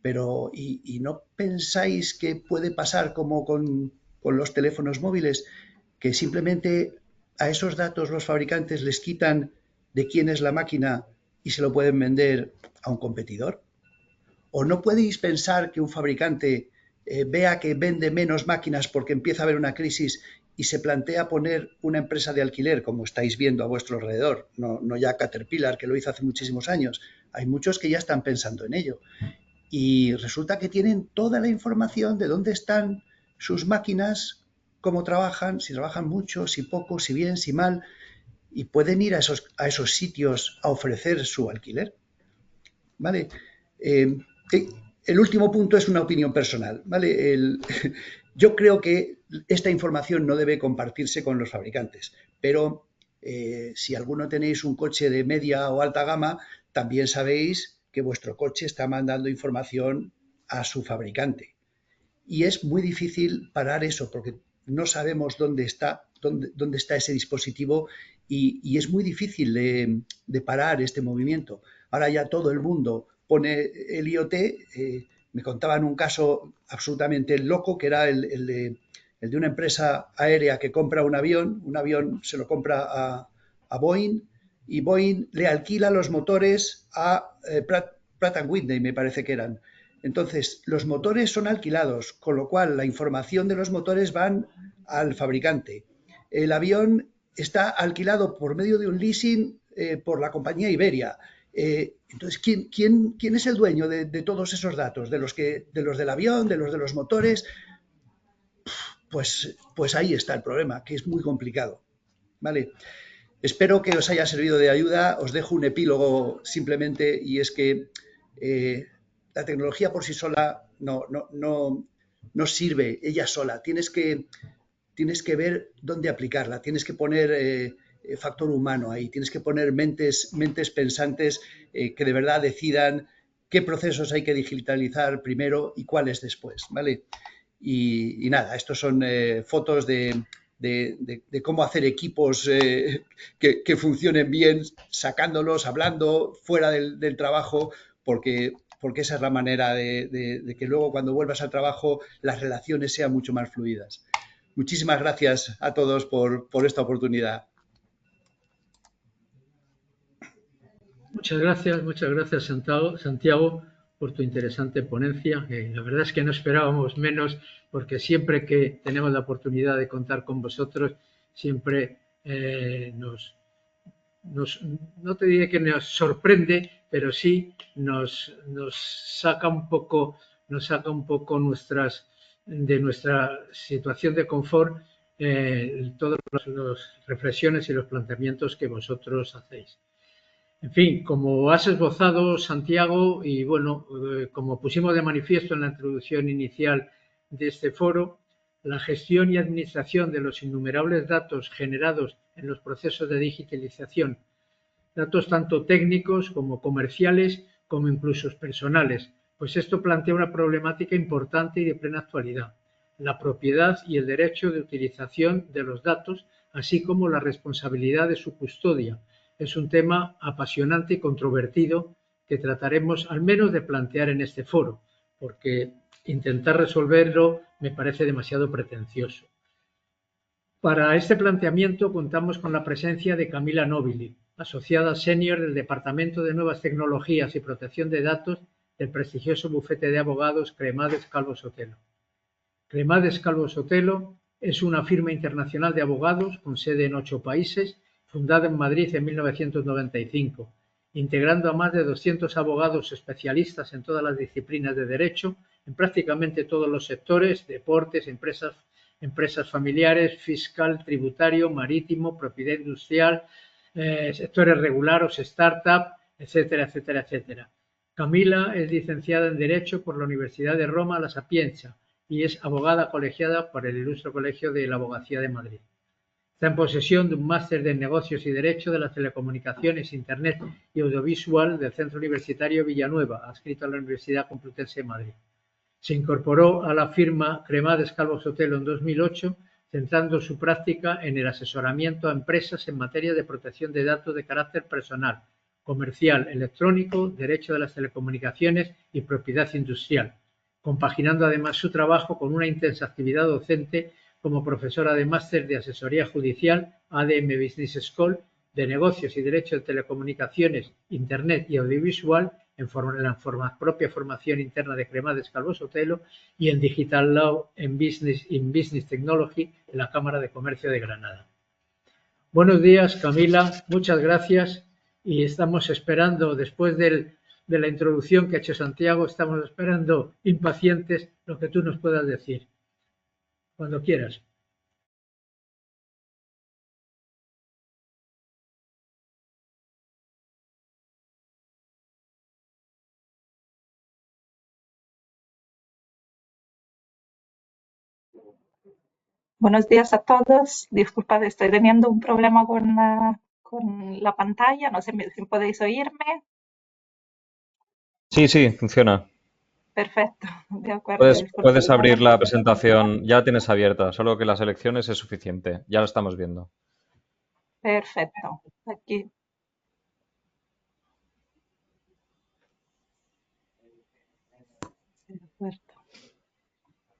Pero, ¿y no pensáis que puede pasar como con los teléfonos móviles? Que simplemente a esos datos los fabricantes les quitan de quién es la máquina y se lo pueden vender a un competidor. ¿O no podéis pensar que un fabricante vea que vende menos máquinas porque empieza a haber una crisis y se plantea poner una empresa de alquiler, como estáis viendo a vuestro alrededor? No ya Caterpillar, que lo hizo hace muchísimos años. Hay muchos que ya están pensando en ello. Y resulta que tienen toda la información de dónde están sus máquinas, cómo trabajan, si trabajan mucho, si poco, si bien, si mal, y pueden ir a esos sitios a ofrecer su alquiler. ¿Vale? El último punto es una opinión personal, ¿vale? Yo creo que esta información no debe compartirse con los fabricantes, pero si alguno tenéis un coche de media o alta gama, también sabéis que vuestro coche está mandando información a su fabricante. Y es muy difícil parar eso porque no sabemos dónde está ese dispositivo y es muy difícil de parar este movimiento. Ahora ya todo el mundo pone el IoT. Me contaban un caso absolutamente loco que era el de una empresa aérea que compra un avión se lo compra a Boeing y Boeing le alquila los motores a Pratt & Whitney, me parece que eran. Entonces, los motores son alquilados, con lo cual la información de los motores van al fabricante. El avión está alquilado por medio de un leasing por la compañía Iberia. Entonces, ¿quién es el dueño de todos esos datos? ¿De los del avión, de los motores? Pues ahí está el problema, que es muy complicado. ¿Vale? Espero que os haya servido de ayuda. Os dejo un epílogo simplemente, y es que la tecnología por sí sola no sirve ella sola. Tienes que ver dónde aplicarla, tienes que poner factor humano ahí, tienes que poner mentes pensantes que de verdad decidan qué procesos hay que digitalizar primero y cuáles después, ¿vale? Y nada, estos son fotos de cómo hacer equipos que funcionen bien, sacándolos, hablando fuera del trabajo, porque esa es la manera de que luego cuando vuelvas al trabajo las relaciones sean mucho más fluidas. Muchísimas gracias a todos por esta oportunidad. Muchas gracias Santiago, por tu interesante ponencia. La verdad es que no esperábamos menos, porque siempre que tenemos la oportunidad de contar con vosotros, siempre no te diré que nos sorprende, pero sí nos saca un poco de nuestra situación de confort, todas las reflexiones y los planteamientos que vosotros hacéis. En fin, como has esbozado, Santiago, y bueno, como pusimos de manifiesto en la introducción inicial de este foro, la gestión y administración de los innumerables datos generados en los procesos de digitalización, datos tanto técnicos como comerciales, como incluso personales, pues esto plantea una problemática importante y de plena actualidad: la propiedad y el derecho de utilización de los datos, así como la responsabilidad de su custodia. Es un tema apasionante y controvertido que trataremos al menos de plantear en este foro, porque intentar resolverlo me parece demasiado pretencioso. Para este planteamiento contamos con la presencia de Camila Nobili, asociada senior del Departamento de Nuevas Tecnologías y Protección de Datos del prestigioso bufete de abogados Cremades Calvo Sotelo. Cremades Calvo Sotelo es una firma internacional de abogados con sede en 8 países, fundada en Madrid en 1995, integrando a más de 200 abogados especialistas en todas las disciplinas de derecho, en prácticamente todos los sectores: deportes, empresas familiares, fiscal, tributario, marítimo, propiedad industrial, sectores regulados, startup, etcétera, etcétera, etcétera. Camila es licenciada en Derecho por la Universidad de Roma La Sapienza y es abogada colegiada por el Ilustre Colegio de la Abogacía de Madrid. Está en posesión de un máster en Negocios y Derecho de las Telecomunicaciones, Internet y Audiovisual del Centro Universitario Villanueva, adscrito a la Universidad Complutense de Madrid. Se incorporó a la firma Cremades Calvo Sotelo en 2008, centrando su práctica en el asesoramiento a empresas en materia de protección de datos de carácter personal, comercial, electrónico, derecho de las telecomunicaciones y propiedad industrial, compaginando además su trabajo con una intensa actividad docente como profesora de máster de asesoría judicial, ADM Business School, de negocios y derecho de telecomunicaciones, Internet y audiovisual, en la propia formación interna de Cremades Calvo Sotelo, y en Digital Law en Business Technology en la Cámara de Comercio de Granada. Buenos días, Camila, muchas gracias, y estamos esperando, después de la introducción que ha hecho Santiago, estamos esperando impacientes lo que tú nos puedas decir. Cuando quieras. Buenos días a todos. Disculpad, estoy teniendo un problema con la pantalla. No sé si podéis oírme. Sí, funciona. Perfecto, de acuerdo. Puedes abrir la presentación, ya tienes abierta, solo que las elecciones es suficiente. Ya lo estamos viendo. Perfecto. Aquí.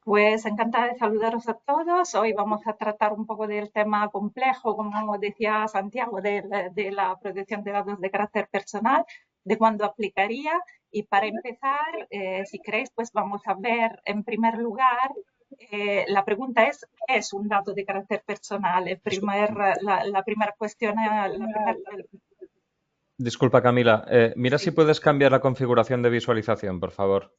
Pues encantada de saludaros a todos. Hoy vamos a tratar un poco del tema complejo, como decía Santiago, de la protección de datos de carácter personal, de cuándo aplicaría. Y para empezar, si queréis, pues vamos a ver en primer lugar, la pregunta es, ¿qué es un dato de carácter personal? La primera cuestión, Disculpa, Camila. Mira si puedes cambiar la configuración de visualización, por favor.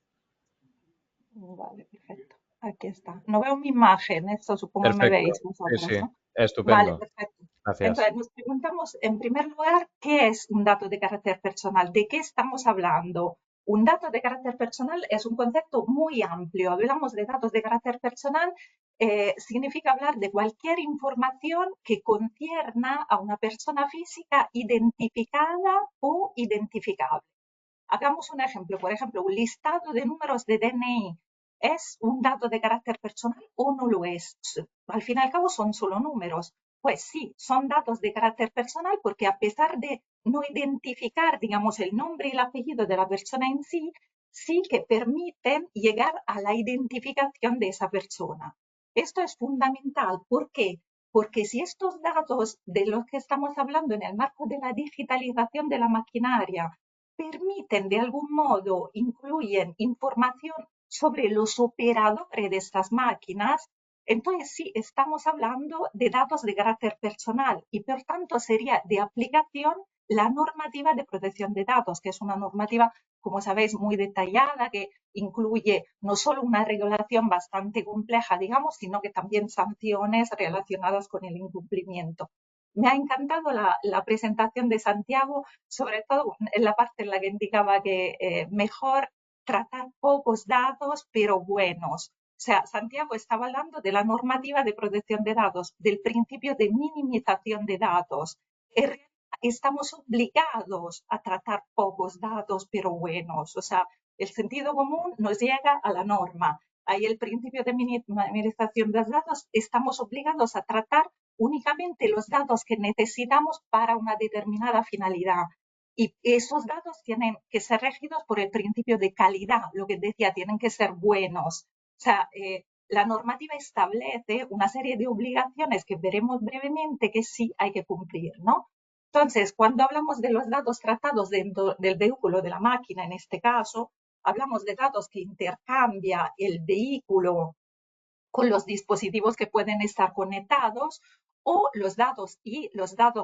Vale, perfecto. Aquí está. No veo mi imagen, esto supongo que me veis vosotros, Sí, ¿no? estupendo. Vale, perfecto. Gracias. Entonces, nos preguntamos, en primer lugar, ¿qué es un dato de carácter personal? ¿De qué estamos hablando? Un dato de carácter personal es un concepto muy amplio. Hablamos de datos de carácter personal, significa hablar de cualquier información que concierna a una persona física identificada o identificable. Hagamos un ejemplo, por ejemplo, un listado de números de DNI. ¿Es un dato de carácter personal o no lo es? Al fin y al cabo son solo números. Pues sí, son datos de carácter personal porque a pesar de no identificar, digamos, el nombre y el apellido de la persona en sí, sí que permiten llegar a la identificación de esa persona. Esto es fundamental. ¿Por qué? Porque si estos datos de los que estamos hablando en el marco de la digitalización de la maquinaria permiten de algún modo, incluyen información sobre los operadores de estas máquinas, entonces sí estamos hablando de datos de carácter personal y por tanto sería de aplicación la normativa de protección de datos, que es una normativa, como sabéis, muy detallada, que incluye no solo una regulación bastante compleja, digamos, sino que también sanciones relacionadas con el incumplimiento. Me ha encantado la presentación de Santiago, sobre todo en la parte en la que indicaba que mejor tratar pocos datos, pero buenos. O sea, Santiago estaba hablando de la normativa de protección de datos, del principio de minimización de datos. En realidad, estamos obligados a tratar pocos datos, pero buenos. O sea, el sentido común nos llega a la norma. Ahí el principio de minimización de datos, estamos obligados a tratar únicamente los datos que necesitamos para una determinada finalidad. Y esos datos tienen que ser regidos por el principio de calidad, lo que decía, tienen que ser buenos. O sea, la normativa establece una serie de obligaciones que veremos brevemente que sí hay que cumplir, ¿no? Entonces, cuando hablamos de los datos tratados dentro del vehículo de la máquina, en este caso, hablamos de datos que intercambia el vehículo con los dispositivos que pueden estar conectados o los datos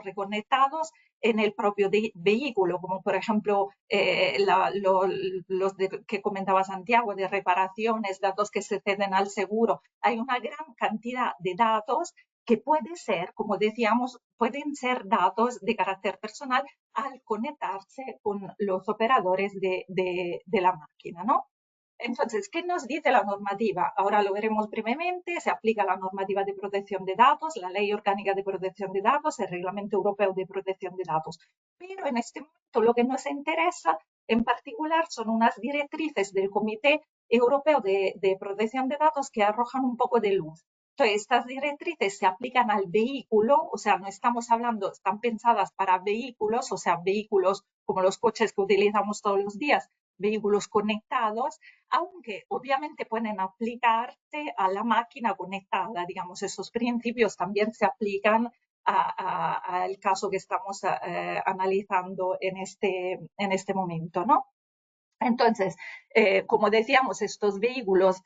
reconectados en el propio vehículo, como por ejemplo los que comentaba Santiago, de reparaciones, datos que se ceden al seguro. Hay una gran cantidad de datos que puede ser, como decíamos, pueden ser datos de carácter personal al conectarse con los operadores de la máquina, ¿no? Entonces, ¿qué nos dice la normativa? Ahora lo veremos brevemente. Se aplica la normativa de protección de datos, la Ley Orgánica de Protección de Datos, el Reglamento Europeo de Protección de Datos. Pero en este momento lo que nos interesa en particular son unas directrices del Comité Europeo de Protección de Datos que arrojan un poco de luz. Entonces, estas directrices se aplican al vehículo, o sea, no estamos hablando, están pensadas para vehículos, o sea, vehículos como los coches que utilizamos todos los días, vehículos conectados, aunque obviamente pueden aplicarse a la máquina conectada. Digamos, esos principios también se aplican al caso que estamos analizando en este momento, ¿no? Entonces, como decíamos, estos vehículos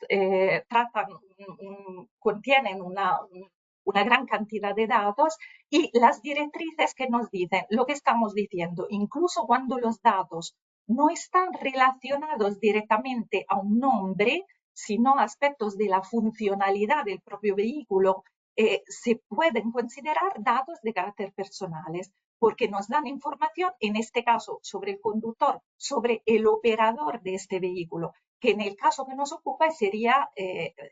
contienen una gran cantidad de datos y las directrices que nos dicen lo que estamos diciendo, incluso cuando los datos no están relacionados directamente a un nombre, sino a aspectos de la funcionalidad del propio vehículo, se pueden considerar datos de carácter personales, porque nos dan información, en este caso, sobre el conductor, sobre el operador de este vehículo, que en el caso que nos ocupa sería,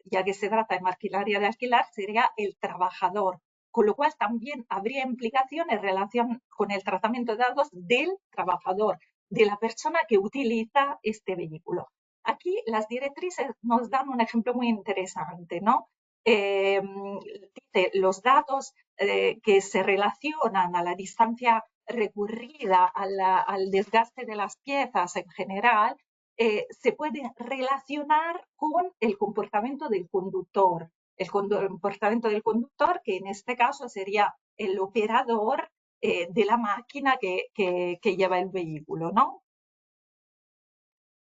ya que se trata de maquinaria de alquilar, sería el trabajador, con lo cual también habría implicación en relación con el tratamiento de datos del trabajador, de la persona que utiliza este vehículo. Aquí las directrices nos dan un ejemplo muy interesante, ¿no? Dice, los datos que se relacionan a la distancia recorrida, al desgaste de las piezas en general, se pueden relacionar con el comportamiento del conductor. El comportamiento del conductor, que en este caso sería el operador de la máquina que lleva el vehículo, ¿no?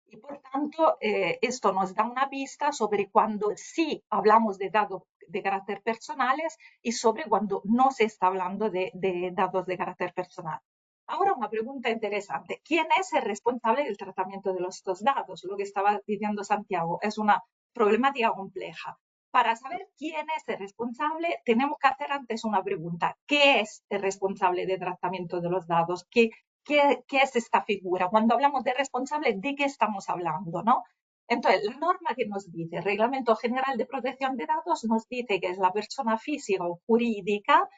Y por tanto, esto nos da una pista sobre cuando sí hablamos de datos de carácter personales y sobre cuando no se está hablando de datos de carácter personal. Ahora una pregunta interesante. ¿Quién es el responsable del tratamiento de estos datos? Lo que estaba diciendo Santiago es una problemática compleja. Para saber quién es el responsable, tenemos que hacer antes una pregunta. ¿Qué es el responsable de tratamiento de los datos? ¿Qué es esta figura? Cuando hablamos de responsable, ¿de qué estamos hablando, no? Entonces, la norma que nos dice, el Reglamento General de Protección de Datos, nos dice que es la persona física o jurídica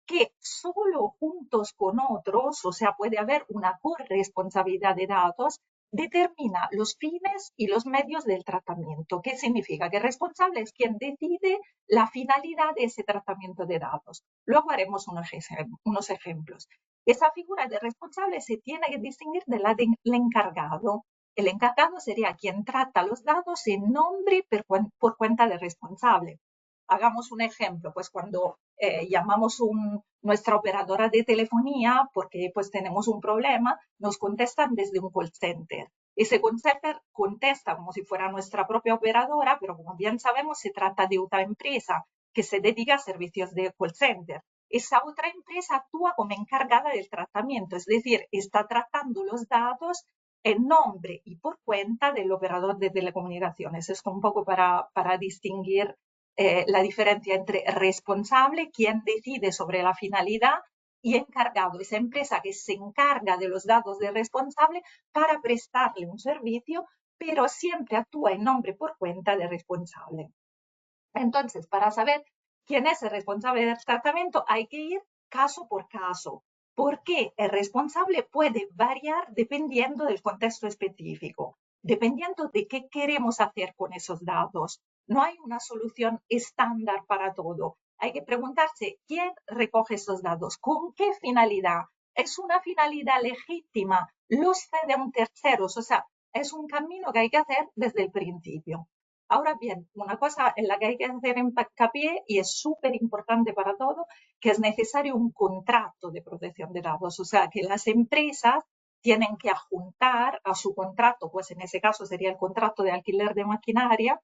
que solo juntos con otros, o sea, puede haber una corresponsabilidad de datos, determina los fines y los medios del tratamiento. ¿Qué significa? Que el responsable es quien decide la finalidad de ese tratamiento de datos. Luego haremos unos ejemplos. Esa figura de responsable se tiene que distinguir de la del encargado. El encargado sería quien trata los datos en nombre por cuenta del responsable. Hagamos un ejemplo, pues cuando llamamos nuestra operadora de telefonía porque pues tenemos un problema, nos contestan desde un call center. Ese call center contesta como si fuera nuestra propia operadora, pero como bien sabemos se trata de otra empresa que se dedica a servicios de call center. Esa otra empresa actúa como encargada del tratamiento, es decir, está tratando los datos en nombre y por cuenta del operador de telecomunicaciones. Esto un poco para distinguir la diferencia entre responsable, quien decide sobre la finalidad, y encargado, esa empresa que se encarga de los datos del responsable para prestarle un servicio, pero siempre actúa en nombre por cuenta del responsable. Entonces, para saber quién es el responsable del tratamiento, hay que ir caso por caso, porque el responsable puede variar dependiendo del contexto específico, dependiendo de qué queremos hacer con esos datos. No hay una solución estándar para todo. Hay que preguntarse quién recoge esos datos, con qué finalidad. ¿Es una finalidad legítima? ¿Los cede a un tercero? O sea, es un camino que hay que hacer desde el principio. Ahora bien, una cosa en la que hay que hacer hincapié y es súper importante para todo, que es necesario un contrato de protección de datos. O sea, que las empresas tienen que adjuntar a su contrato, pues en ese caso sería el contrato de alquiler de maquinaria,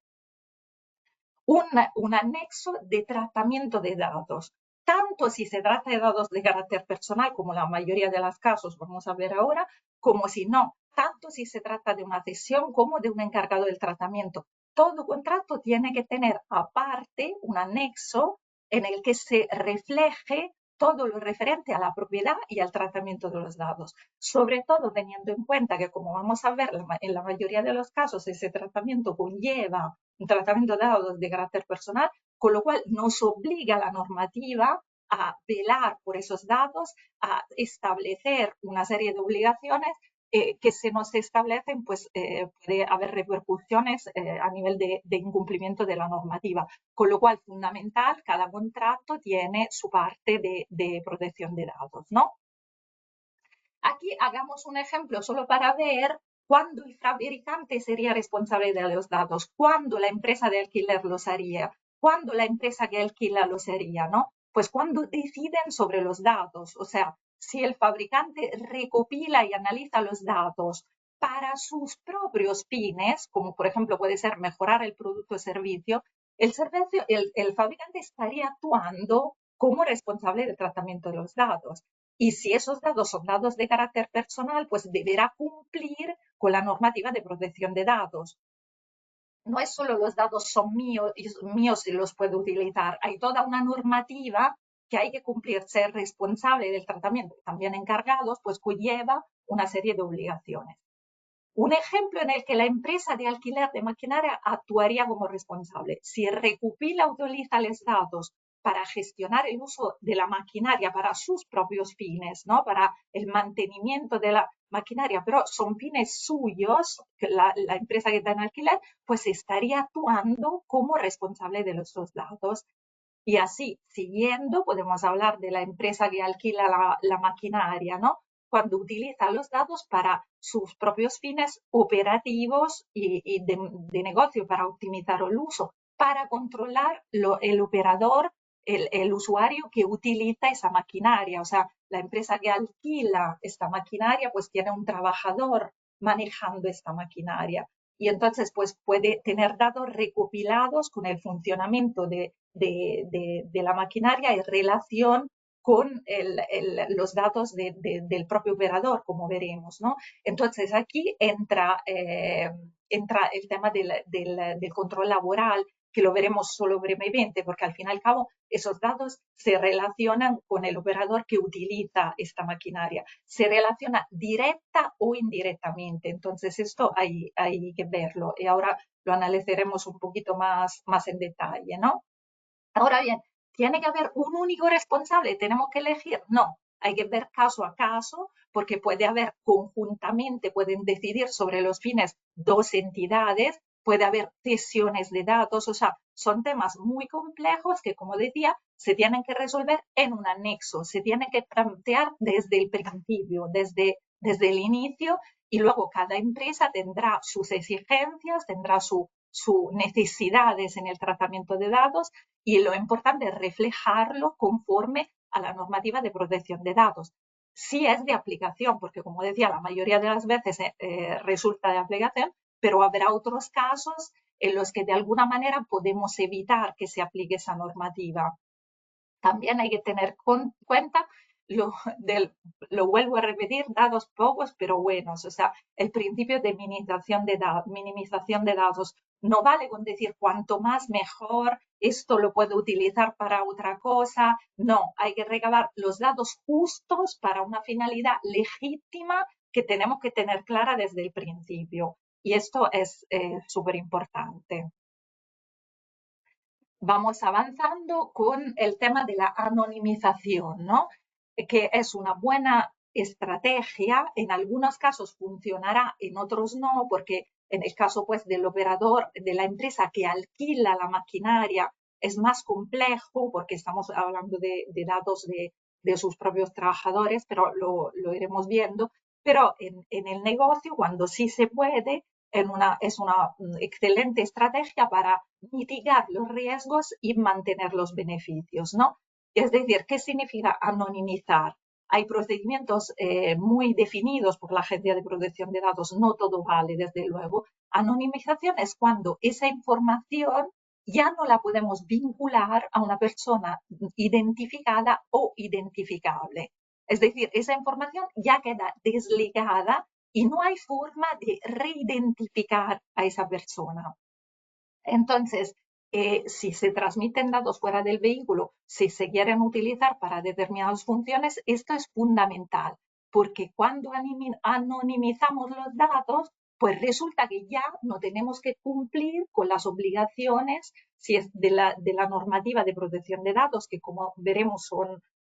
un anexo de tratamiento de datos. Tanto si se trata de datos de carácter personal, como la mayoría de los casos vamos a ver ahora, como si no, tanto si se trata de una cesión como de un encargado del tratamiento. Todo contrato tiene que tener aparte un anexo en el que se refleje todo lo referente a la propiedad y al tratamiento de los datos. Sobre todo teniendo en cuenta que, como vamos a ver, en la mayoría de los casos ese tratamiento conlleva un tratamiento de datos de carácter personal, con lo cual nos obliga la normativa a velar por esos datos, a establecer una serie de obligaciones que se nos establecen, pues puede haber repercusiones a nivel de incumplimiento de la normativa. Con lo cual, fundamental, cada contrato tiene su parte de protección de datos, ¿no? Aquí hagamos un ejemplo solo para ver cuándo el fabricante sería responsable de los datos, cuándo la empresa de alquiler los haría, cuándo la empresa que alquila los haría, ¿no? Pues cuando deciden sobre los datos, o sea, si el fabricante recopila y analiza los datos para sus propios fines, como por ejemplo puede ser mejorar el producto o servicio, el fabricante estaría actuando como responsable del tratamiento de los datos. Y si esos datos son datos de carácter personal, pues deberá cumplir con la normativa de protección de datos. No es solo los datos son míos y los puedo utilizar. Hay toda una normativa que hay que cumplir, ser responsable del tratamiento, también encargados, pues conlleva una serie de obligaciones. Un ejemplo en el que la empresa de alquiler de maquinaria actuaría como responsable. Si recopila o utiliza los datos para gestionar el uso de la maquinaria para sus propios fines, ¿no? Para el mantenimiento de la maquinaria, pero son fines suyos, la empresa que está en alquiler, pues estaría actuando como responsable de los datos. Y así, siguiendo, podemos hablar de la empresa que alquila la maquinaria, ¿no? Cuando utiliza los datos para sus propios fines operativos y de negocio, para optimizar el uso, para controlar el operador, el usuario que utiliza esa maquinaria. O sea, la empresa que alquila esta maquinaria, pues tiene un trabajador manejando esta maquinaria. Y entonces, pues puede tener datos recopilados con el funcionamiento de la maquinaria en relación con los datos del propio operador, como veremos, ¿no? Entonces, aquí entra el tema del control laboral, que lo veremos solo brevemente, porque al fin y al cabo esos datos se relacionan con el operador que utiliza esta maquinaria. Se relaciona directa o indirectamente. Entonces, esto hay que verlo y ahora lo analizaremos un poquito más en detalle, ¿no? Ahora bien, ¿tiene que haber un único responsable? ¿Tenemos que elegir? No, hay que ver caso a caso, porque puede haber conjuntamente, pueden decidir sobre los fines dos entidades, puede haber cesiones de datos, o sea, son temas muy complejos que, como decía, se tienen que resolver en un anexo, se tienen que plantear desde el principio, desde el inicio, y luego cada empresa tendrá sus exigencias, tendrá sus necesidades en el tratamiento de datos, y lo importante es reflejarlo conforme a la normativa de protección de datos. Sí es de aplicación, porque como decía, la mayoría de las veces resulta de aplicación, pero habrá otros casos en los que de alguna manera podemos evitar que se aplique esa normativa. También hay que tener cuenta lo vuelvo a repetir, datos pocos pero buenos. O sea, el principio de minimización de datos. No vale con decir cuanto más mejor, esto lo puedo utilizar para otra cosa. No, hay que recabar los datos justos para una finalidad legítima que tenemos que tener clara desde el principio. Y esto es súper importante. Vamos avanzando con el tema de la anonimización, ¿no? Que es una buena estrategia. En algunos casos funcionará, en otros no, porque en el caso pues, del operador de la empresa que alquila la maquinaria es más complejo porque estamos hablando de datos de sus propios trabajadores, pero lo iremos viendo. Pero en el negocio, cuando sí se puede, es una excelente estrategia para mitigar los riesgos y mantener los beneficios, ¿no? Es decir, ¿qué significa anonimizar? Hay procedimientos muy definidos por la Agencia de Protección de Datos, no todo vale, desde luego. Anonimización es cuando esa información ya no la podemos vincular a una persona identificada o identificable. Es decir, esa información ya queda desligada y no hay forma de reidentificar a esa persona. Entonces, si se transmiten datos fuera del vehículo, si se quieren utilizar para determinadas funciones, esto es fundamental, porque cuando anonimizamos los datos, pues resulta que ya no tenemos que cumplir con las obligaciones si es de la normativa de protección de datos, que como veremos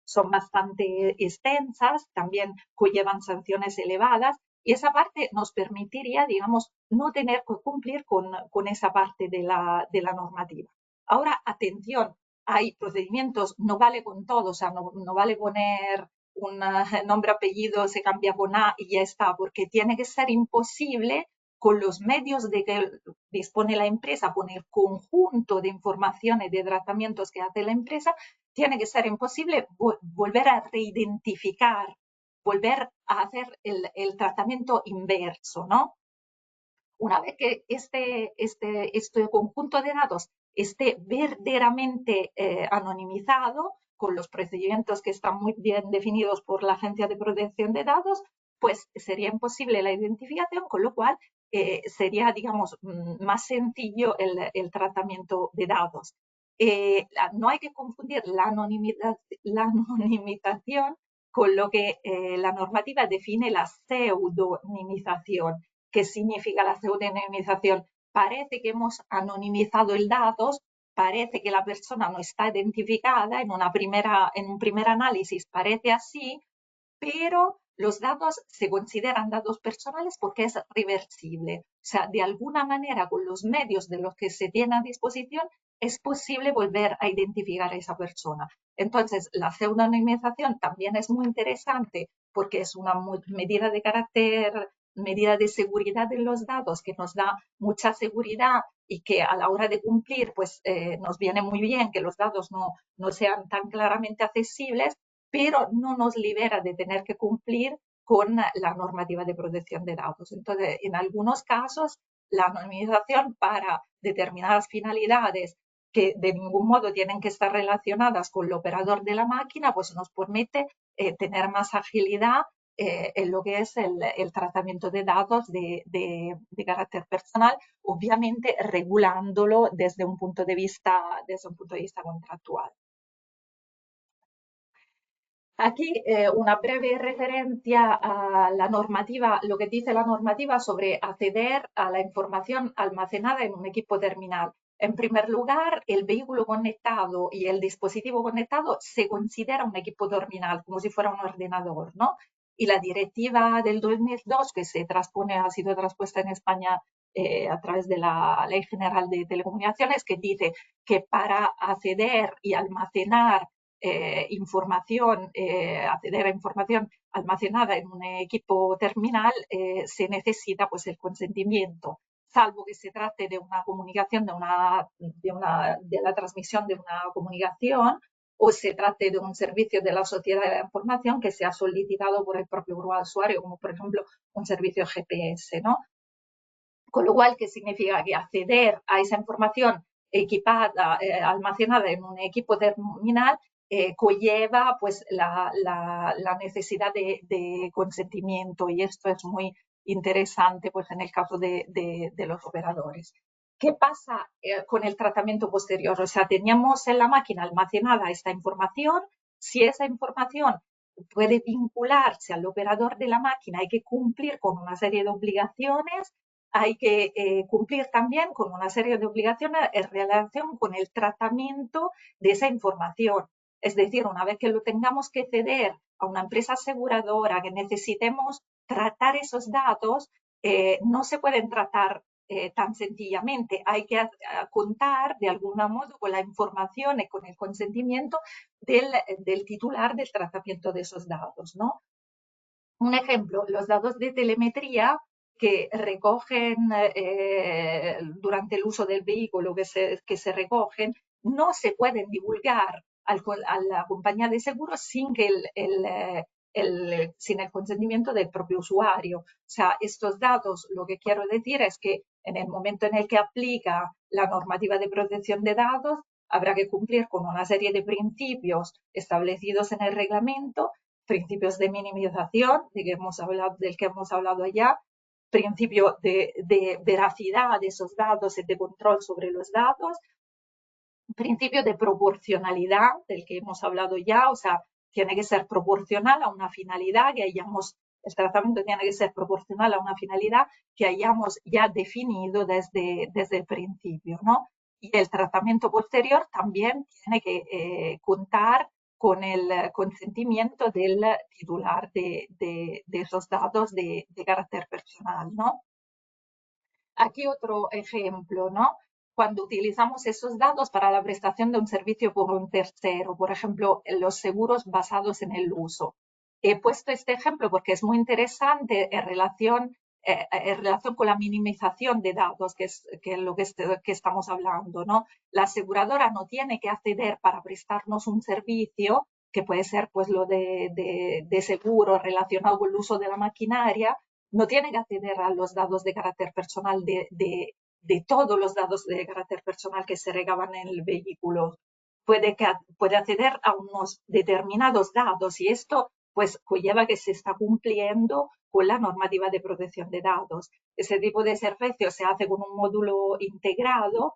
son bastante extensas, también conllevan sanciones elevadas, y esa parte nos permitiría, digamos, no tener que cumplir con esa parte de la normativa. Ahora, atención, hay procedimientos, no vale con todo, o sea, no vale poner un nombre, apellido, se cambia con A y ya está, porque tiene que ser imposible con los medios de que dispone la empresa, con el conjunto de informaciones, de tratamientos que hace la empresa, tiene que ser imposible volver a reidentificar, volver a hacer el tratamiento inverso, ¿no? Una vez que este conjunto de datos esté verdaderamente anonimizado, con los procedimientos que están muy bien definidos por la Agencia de Protección de Datos, pues sería imposible la identificación, con lo cual sería, digamos, más sencillo el tratamiento de datos. No hay que confundir la anonimización con lo que la normativa define la pseudonimización. ¿Qué significa la pseudonimización? Parece que hemos anonimizado el dato, parece que la persona no está identificada, en un primer análisis parece así, pero los datos se consideran datos personales porque es reversible. O sea, de alguna manera, con los medios de los que se tiene a disposición, es posible volver a identificar a esa persona. Entonces, la pseudonimización también es muy interesante porque es una medida de seguridad de los datos que nos da mucha seguridad y que a la hora de cumplir, pues nos viene muy bien que los datos no sean tan claramente accesibles, pero no nos libera de tener que cumplir con la normativa de protección de datos. Entonces, en algunos casos, la anonimización para determinadas finalidades que de ningún modo tienen que estar relacionadas con el operador de la máquina, pues nos permite tener más agilidad en lo que es el tratamiento de datos de carácter personal, obviamente regulándolo desde un punto de vista contractual. Aquí una breve referencia a la normativa, lo que dice la normativa sobre acceder a la información almacenada en un equipo terminal. En primer lugar, el vehículo conectado y el dispositivo conectado se considera un equipo terminal, como si fuera un ordenador, ¿no? Y la directiva del 2002, que ha sido traspuesta en España a través de la Ley General de Telecomunicaciones, que dice que para acceder y almacenar acceder a información almacenada en un equipo terminal, se necesita pues el consentimiento, salvo que se trate de una comunicación, de la transmisión de una comunicación, o se trate de un servicio de la sociedad de la información que sea solicitado por el propio usuario, como por ejemplo un servicio GPS, ¿no? Con lo cual, ¿qué significa? Que acceder a esa información equipada, almacenada en un equipo terminal, conlleva pues la necesidad de consentimiento, y esto es muy interesante pues en el caso de los operadores. ¿Qué pasa con el tratamiento posterior? O sea, teníamos en la máquina almacenada esta información. Si esa información puede vincularse al operador de la máquina, hay que cumplir con una serie de obligaciones. Hay que cumplir también con una serie de obligaciones en relación con el tratamiento de esa información. Es decir, una vez que lo tengamos que ceder a una empresa aseguradora, que necesitemos tratar esos datos, no se pueden tratar tan sencillamente. Hay que contar de algún modo con la información y con el consentimiento del titular del tratamiento de esos datos, ¿no? Un ejemplo, los datos de telemetría que recogen durante el uso del vehículo, que se recogen, no se pueden divulgar a la compañía de seguros sin que sin el consentimiento del propio usuario. O sea, estos datos, lo que quiero decir es que en el momento en el que aplica la normativa de protección de datos, habrá que cumplir con una serie de principios establecidos en el reglamento, principios de minimización, del que hemos hablado ya, principio de veracidad de esos datos y de control sobre los datos, principio de proporcionalidad, del que hemos hablado ya, o sea, tiene que ser proporcional a una finalidad el tratamiento tiene que ser proporcional a una finalidad que hayamos ya definido desde el principio, ¿no? Y el tratamiento posterior también tiene que contar con el consentimiento del titular de esos datos de carácter personal, ¿no? Aquí otro ejemplo, ¿no? Cuando utilizamos esos datos para la prestación de un servicio por un tercero, por ejemplo, los seguros basados en el uso. He puesto este ejemplo porque es muy interesante en relación con la minimización de datos, que es lo que estamos hablando, ¿no? La aseguradora no tiene que acceder para prestarnos un servicio, que puede ser pues lo de seguro relacionado con el uso de la maquinaria, no tiene que acceder a los datos de carácter personal de todos los datos de carácter personal que se recaban en el vehículo. Puede acceder a unos determinados datos y esto pues conlleva que se está cumpliendo con la normativa de protección de datos. Ese tipo de servicio se hace con un módulo integrado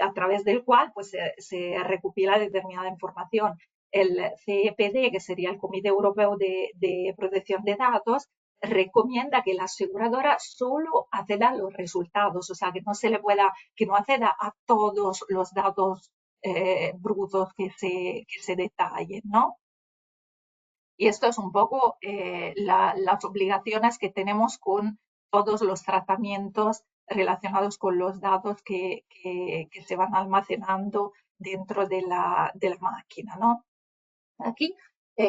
a través del cual pues, se recopila determinada información. El CEPD, que sería el Comité Europeo de Protección de Datos, recomienda que la aseguradora solo acceda a los resultados, o sea, que no acceda a todos los datos brutos que se detallen, ¿no? Y esto es un poco las obligaciones que tenemos con todos los tratamientos relacionados con los datos que se van almacenando dentro de la máquina, ¿no? Aquí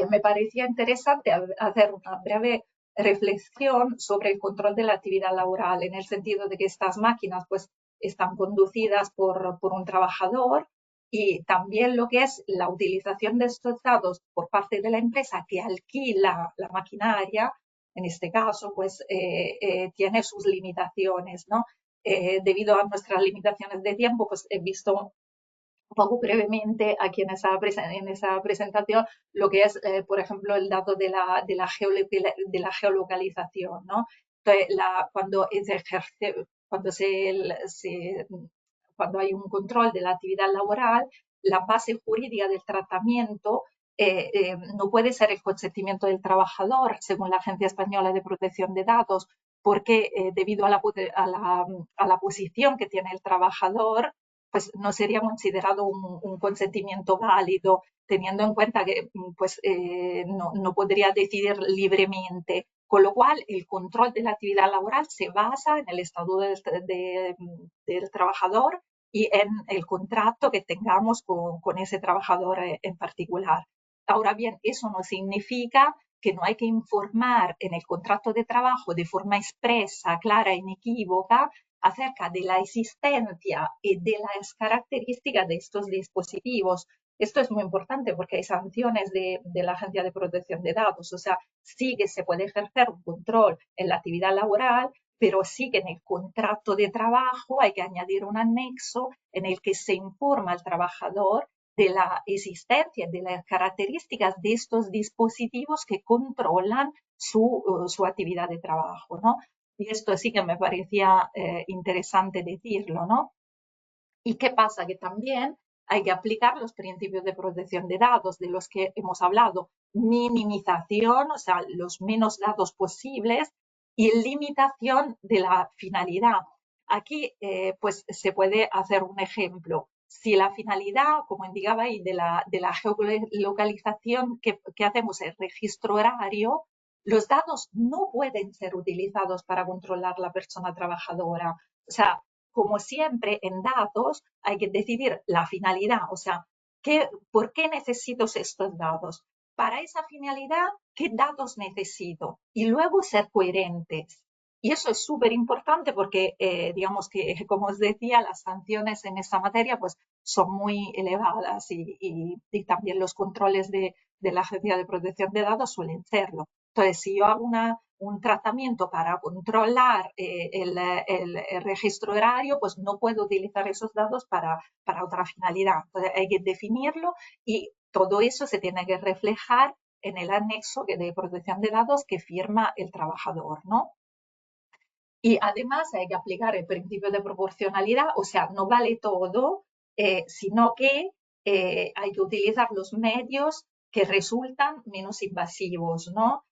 me parecía interesante hacer una breve reflexión sobre el control de la actividad laboral, en el sentido de que estas máquinas pues, están conducidas por un trabajador y también lo que es la utilización de estos datos por parte de la empresa que alquila la maquinaria, en este caso, pues tiene sus limitaciones, ¿no? Debido a nuestras limitaciones de tiempo, pues he visto un poco brevemente aquí en esa presentación lo que es, por ejemplo, el dato de la geolocalización, ¿no? Entonces, cuando hay un control de la actividad laboral, la base jurídica del tratamiento no puede ser el consentimiento del trabajador, según la Agencia Española de Protección de Datos, porque debido a la posición que tiene el trabajador, pues no sería considerado un consentimiento válido, teniendo en cuenta que pues, no podría decidir libremente. Con lo cual, el control de la actividad laboral se basa en el estatuto del trabajador y en el contrato que tengamos con ese trabajador en particular. Ahora bien, eso no significa que no hay que informar en el contrato de trabajo de forma expresa, clara e inequívoca acerca de la existencia y de las características de estos dispositivos. Esto es muy importante porque hay sanciones de la Agencia de Protección de Datos, o sea, sí que se puede ejercer un control en la actividad laboral, pero sí que en el contrato de trabajo hay que añadir un anexo en el que se informa al trabajador de la existencia, de las características de estos dispositivos que controlan su actividad de trabajo, ¿no? Y esto sí que me parecía interesante decirlo, ¿no? ¿Y qué pasa? Que también hay que aplicar los principios de protección de datos de los que hemos hablado. Minimización, o sea, los menos datos posibles, y limitación de la finalidad. Aquí, pues, se puede hacer un ejemplo. Si la finalidad, como indicaba ahí, de la geolocalización que hacemos el registro horario, los datos no pueden ser utilizados para controlar la persona trabajadora. O sea, como siempre en datos, hay que decidir la finalidad, o sea, ¿por qué necesito estos datos? Para esa finalidad, ¿qué datos necesito? Y luego ser coherentes. Y eso es súper importante porque, digamos que, como os decía, las sanciones en esta materia pues, son muy elevadas y también los controles de la Agencia de Protección de Datos suelen serlo. Entonces, si yo hago un tratamiento para controlar el registro horario, pues no puedo utilizar esos datos para otra finalidad. Entonces, hay que definirlo y todo eso se tiene que reflejar en el anexo de protección de datos que firma el trabajador, ¿no? Y además hay que aplicar el principio de proporcionalidad, o sea, no vale todo, sino que hay que utilizar los medios que resultan menos invasivos, ¿no?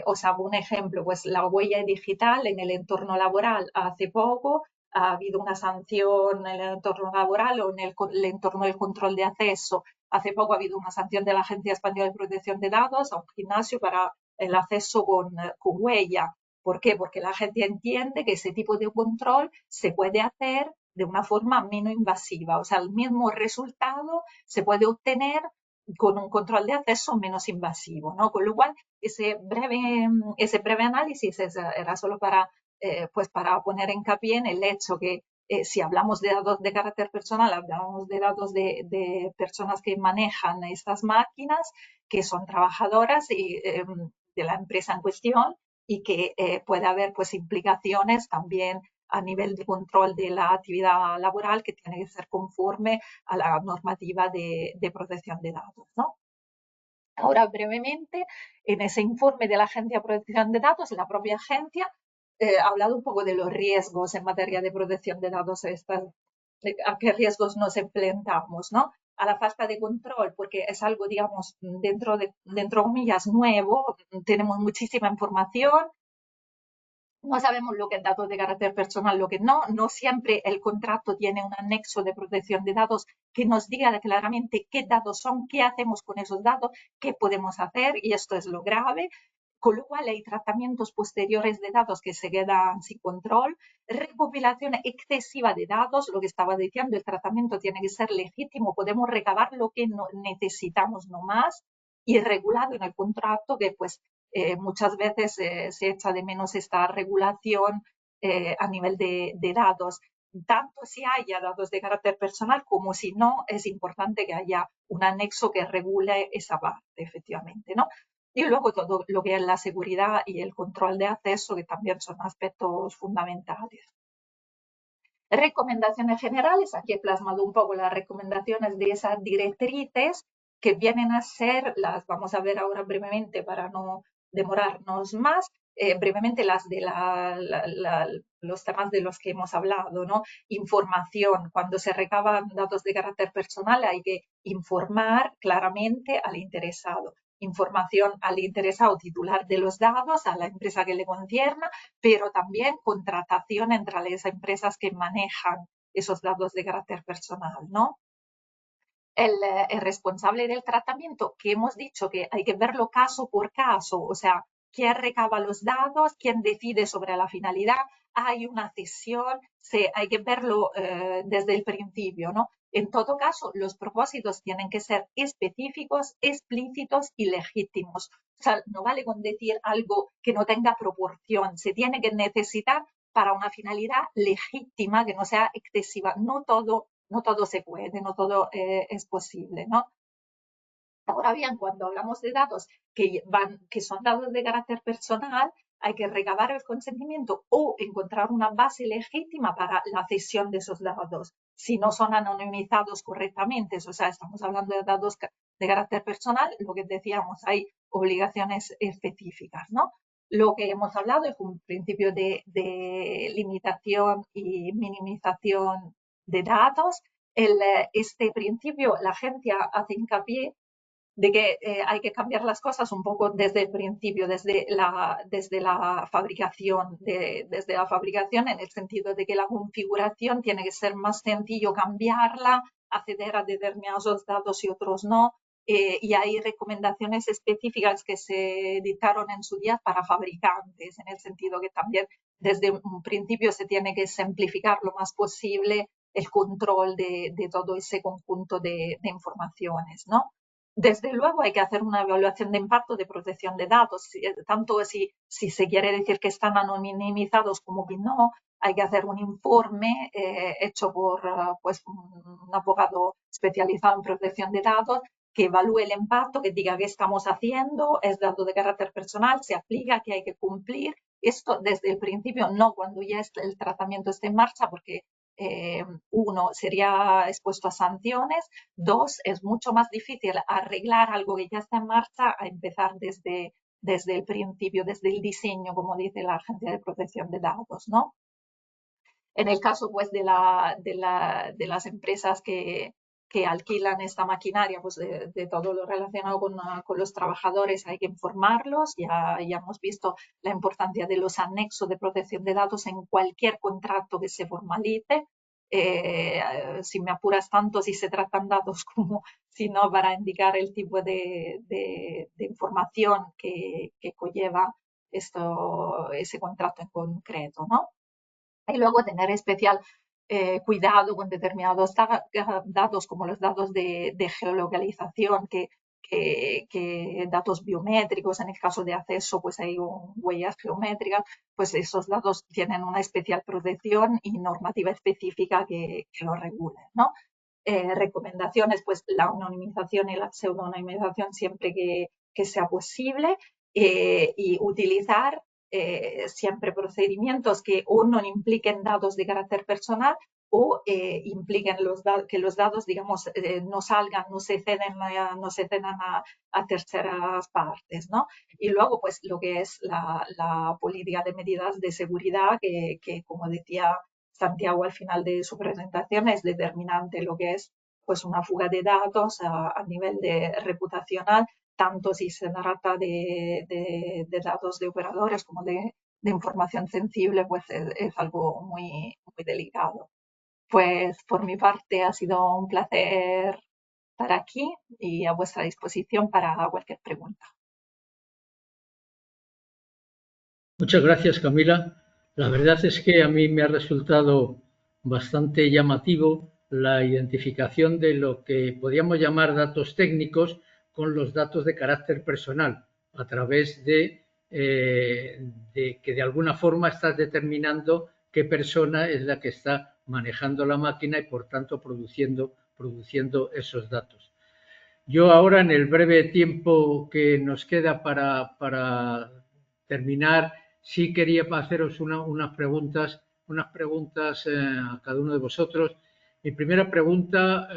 Os hago un ejemplo, pues la huella digital en el entorno laboral. Hace poco ha habido una sanción en el entorno laboral o en el entorno del control de acceso. Hace poco ha habido una sanción de la Agencia Española de Protección de Datos a un gimnasio para el acceso con huella. ¿Por qué? Porque la agencia entiende que ese tipo de control se puede hacer de una forma menos invasiva. O sea, el mismo resultado se puede obtener con un control de acceso menos invasivo, ¿no? Con lo cual, ese breve análisis era solo para, pues para poner hincapié en el hecho que si hablamos de datos de carácter personal, hablamos de datos de personas que manejan estas máquinas, que son trabajadoras y, de la empresa en cuestión, y que puede haber pues implicaciones también a nivel de control de la actividad laboral que tiene que ser conforme a la normativa de protección de datos, ¿no? Ahora, brevemente, en ese informe de la Agencia de Protección de Datos, la propia agencia ha hablado un poco de los riesgos en materia de protección de datos, a qué riesgos nos enfrentamos, ¿no? A la falta de control, porque es algo, digamos, dentro de comillas, nuevo, tenemos muchísima información, no sabemos lo que es datos de carácter personal, lo que no siempre el contrato tiene un anexo de protección de datos que nos diga claramente qué datos son, qué hacemos con esos datos, qué podemos hacer, y esto es lo grave. Con lo cual hay tratamientos posteriores de datos que se quedan sin control, recopilación excesiva de datos, lo que estaba diciendo, el tratamiento tiene que ser legítimo, podemos recabar lo que necesitamos, no más, y regulado en el contrato, que pues muchas veces se echa de menos esta regulación a nivel de datos. Tanto si haya datos de carácter personal como si no, es importante que haya un anexo que regule esa parte, efectivamente, ¿no? Y luego todo lo que es la seguridad y el control de acceso, que también son aspectos fundamentales. Recomendaciones generales, aquí he plasmado un poco las recomendaciones de esas directrices que vienen a ser, las vamos a ver ahora brevemente para no demorarnos más, brevemente las de los temas de los que hemos hablado, ¿no? Información, cuando se recaban datos de carácter personal hay que informar claramente al interesado. Información al interesado titular de los datos, a la empresa que le concierna, pero también contratación entre las empresas que manejan esos datos de carácter personal, ¿no? El responsable del tratamiento, que hemos dicho que hay que verlo caso por caso, o sea, quién recaba los datos, quién decide sobre la finalidad, hay una cesión, hay que verlo desde el principio, ¿no? En todo caso, los propósitos tienen que ser específicos, explícitos y legítimos. O sea, no vale con decir algo que no tenga proporción, se tiene que necesitar para una finalidad legítima, que no sea excesiva. No todo se puede, no todo es posible, ¿no? Ahora bien, cuando hablamos de datos que son datos de carácter personal, hay que recabar el consentimiento o encontrar una base legítima para la cesión de esos datos, si no son anonimizados correctamente. O sea, estamos hablando de datos de carácter personal, lo que decíamos, hay obligaciones específicas, ¿no? Lo que hemos hablado es un principio de limitación y minimización de datos. Este principio, la agencia hace hincapié de que hay que cambiar las cosas un poco desde el principio, desde la fabricación, desde la fabricación, en el sentido de que la configuración tiene que ser más sencillo cambiarla, acceder a determinados datos y otros no, y hay recomendaciones específicas que se dictaron en su día para fabricantes, en el sentido que también desde un principio se tiene que simplificar lo más posible el control de todo ese conjunto de informaciones, ¿no? Desde luego hay que hacer una evaluación de impacto de protección de datos, tanto si se quiere decir que están anonimizados como que no. Hay que hacer un informe hecho por pues, un abogado especializado en protección de datos que evalúe el impacto, que diga qué estamos haciendo, es dato de carácter personal, se aplica, que hay que cumplir. Esto desde el principio, no cuando ya el tratamiento esté en marcha, porque uno, sería expuesto a sanciones. Dos, es mucho más difícil arreglar algo que ya está en marcha a empezar desde el principio, desde el diseño, como dice la Agencia de Protección de Datos, ¿no? En el caso pues, de las empresas que alquilan esta maquinaria, pues de todo lo relacionado con los trabajadores hay que informarlos. Ya hemos visto la importancia de los anexos de protección de datos en cualquier contrato que se formalice. Si me apuras tanto, si se tratan datos como si no, para indicar el tipo de información que conlleva ese contrato en concreto, ¿no? Y luego tener especial cuidado con determinados datos, como los datos de geolocalización, que datos biométricos, en el caso de acceso, pues hay huellas geométricas, pues esos datos tienen una especial protección y normativa específica que lo regule, ¿no? Recomendaciones, pues la anonimización y la pseudonimización siempre que sea posible, y utilizar siempre procedimientos que o no impliquen datos de carácter personal o impliquen que los datos, digamos, no salgan, no se cedan a terceras partes, ¿no? Y luego, pues, lo que es la política de medidas de seguridad que, como decía Santiago al final de su presentación, es determinante lo que es pues una fuga de datos a nivel reputacional, tanto si se trata de datos de operadores como de información sensible, pues es algo muy, muy delicado. Pues por mi parte ha sido un placer estar aquí y a vuestra disposición para cualquier pregunta. Muchas gracias, Camila. La verdad es que a mí me ha resultado bastante llamativo la identificación de lo que podríamos llamar datos técnicos con los datos de carácter personal, a través de que de alguna forma estás determinando qué persona es la que está manejando la máquina y, por tanto, produciendo esos datos. Yo ahora, en el breve tiempo que nos queda para terminar, sí quería haceros unas preguntas a cada uno de vosotros. Mi primera pregunta,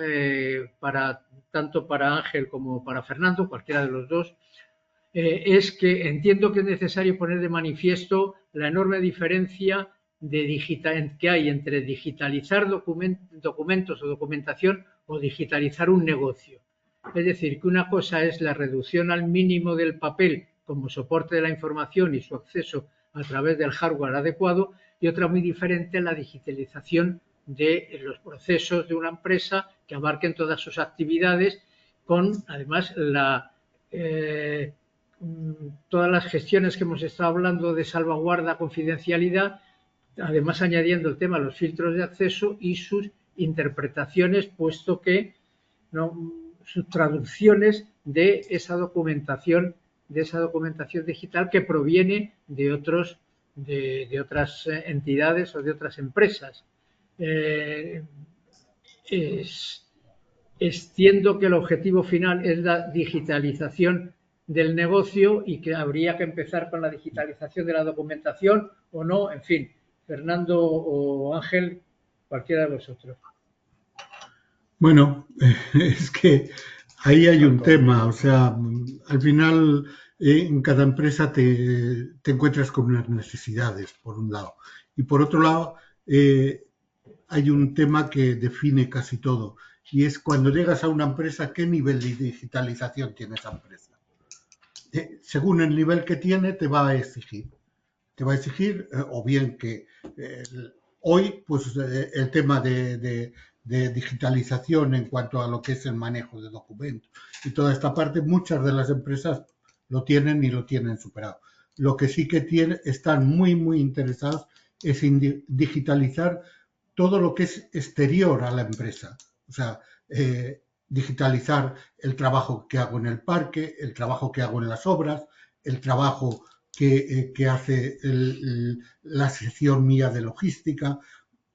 tanto para Ángel como para Fernando, cualquiera de los dos, es que entiendo que es necesario poner de manifiesto la enorme diferencia que hay entre digitalizar documentos o documentación o digitalizar un negocio. Es decir, que una cosa es la reducción al mínimo del papel como soporte de la información y su acceso a través del hardware adecuado, y otra muy diferente, la digitalización de los procesos de una empresa que abarquen todas sus actividades, con además todas las gestiones que hemos estado hablando de salvaguarda, confidencialidad, además añadiendo el tema de los filtros de acceso y sus interpretaciones, puesto que sus traducciones de esa documentación digital que proviene de otras entidades o de otras empresas. Entiendo que el objetivo final es la digitalización del negocio y que habría que empezar con la digitalización de la documentación o no, en fin. Fernando o Ángel, cualquiera de vosotros. Bueno, es que ahí hay un tema, o sea, al final en cada empresa te encuentras con unas necesidades, por un lado, y por otro lado hay un tema que define casi todo, y es cuando llegas a una empresa, ¿qué nivel de digitalización tiene esa empresa? Según el nivel que tiene, te va a exigir. O bien que hoy, pues el tema de digitalización en cuanto a lo que es el manejo de documentos y toda esta parte, muchas de las empresas lo tienen y lo tienen superado. Lo que sí que están muy, muy interesados es en digitalizar todo lo que es exterior a la empresa. O sea, digitalizar el trabajo que hago en el parque, el trabajo que hago en las obras, el trabajo que hace la sección mía de logística.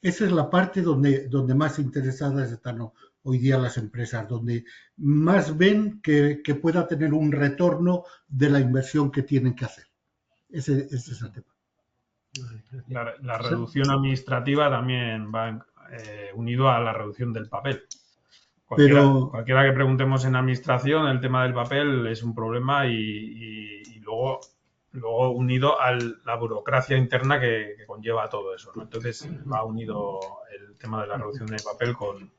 Esa es la parte donde más interesadas están hoy día las empresas, donde más ven que pueda tener un retorno de la inversión que tienen que hacer. Ese es el tema. La reducción administrativa también va unido a la reducción del papel. Cualquiera que preguntemos en administración, el tema del papel es un problema y luego unido a la burocracia interna que conlleva todo eso, ¿no? Entonces va unido el tema de la reducción del papel con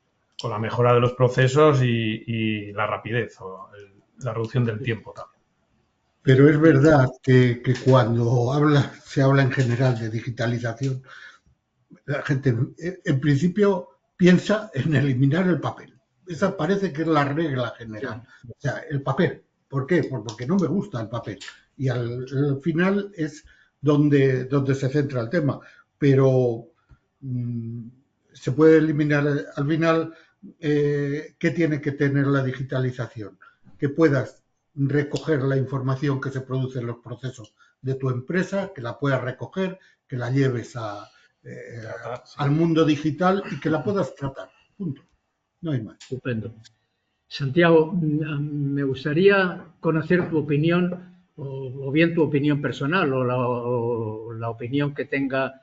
la mejora de los procesos y la rapidez o la reducción del tiempo también. Pero es verdad que cuando se habla en general de digitalización, la gente en principio piensa en eliminar el papel. Esa parece que es la regla general. O sea, el papel. ¿Por qué? Pues porque no me gusta el papel. Y al final es donde se centra el tema. Pero se puede eliminar al final. ¿Qué tiene que tener la digitalización? Que puedas recoger la información que se produce en los procesos de tu empresa, que la puedas recoger, que la lleves al mundo digital y que la puedas tratar. Punto. No hay más. Estupendo. Santiago, me gustaría conocer tu opinión, o bien tu opinión personal, o la opinión que tenga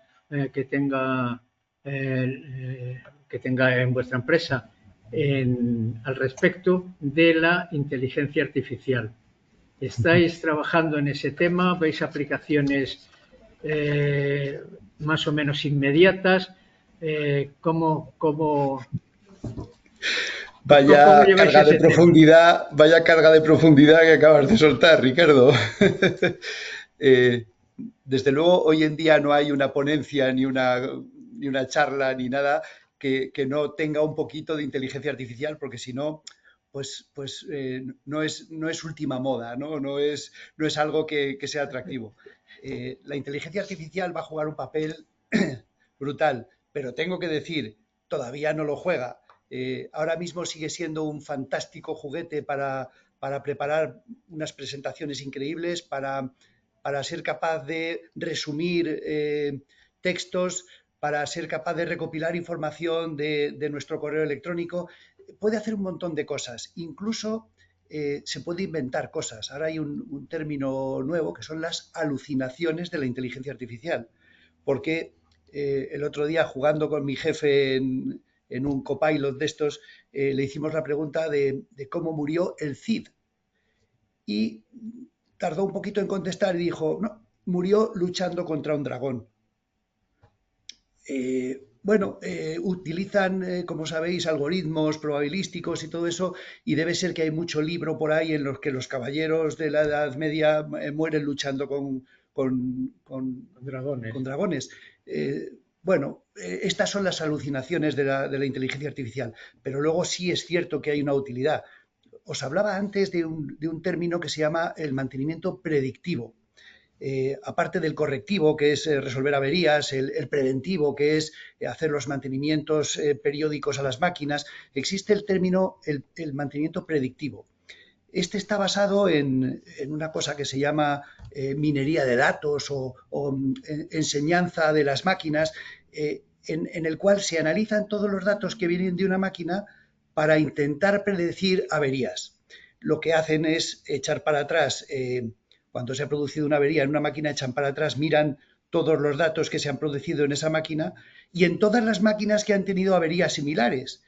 en vuestra empresa al respecto de la inteligencia artificial. ¿Estáis trabajando en ese tema? ¿Veis aplicaciones más o menos inmediatas? ¿Cómo Vaya carga de profundidad que acabas de soltar, Ricardo. Desde luego, hoy en día no hay una ponencia, ni una charla, ni nada que no tenga un poquito de inteligencia artificial, porque si no, pues no es última moda, no es algo que sea atractivo. La inteligencia artificial va a jugar un papel brutal, pero tengo que decir, todavía no lo juega. Ahora mismo sigue siendo un fantástico juguete para preparar unas presentaciones increíbles, para ser capaz de resumir textos, para ser capaz de recopilar información de nuestro correo electrónico. Puede hacer un montón de cosas. Incluso se puede inventar cosas. Ahora hay un término nuevo que son las alucinaciones de la inteligencia artificial. Porque el otro día, jugando con mi jefe en un copilot de estos, le hicimos la pregunta de cómo murió el Cid. Y tardó un poquito en contestar y dijo, no, murió luchando contra un dragón. Utilizan, como sabéis, algoritmos probabilísticos y todo eso, y debe ser que hay mucho libro por ahí en los que los caballeros de la Edad Media mueren luchando con dragones. Estas son las alucinaciones de la inteligencia artificial, pero luego sí es cierto que hay una utilidad. Os hablaba antes de un término que se llama el mantenimiento predictivo. Aparte del correctivo, que es resolver averías, el preventivo, que es hacer los mantenimientos periódicos a las máquinas, existe el término el mantenimiento predictivo. Este está basado en una cosa que se llama minería de datos o enseñanza de las máquinas, en el cual se analizan todos los datos que vienen de una máquina para intentar predecir averías. Lo que hacen es echar para atrás, cuando se ha producido una avería en una máquina, echan para atrás, miran todos los datos que se han producido en esa máquina y en todas las máquinas que han tenido averías similares.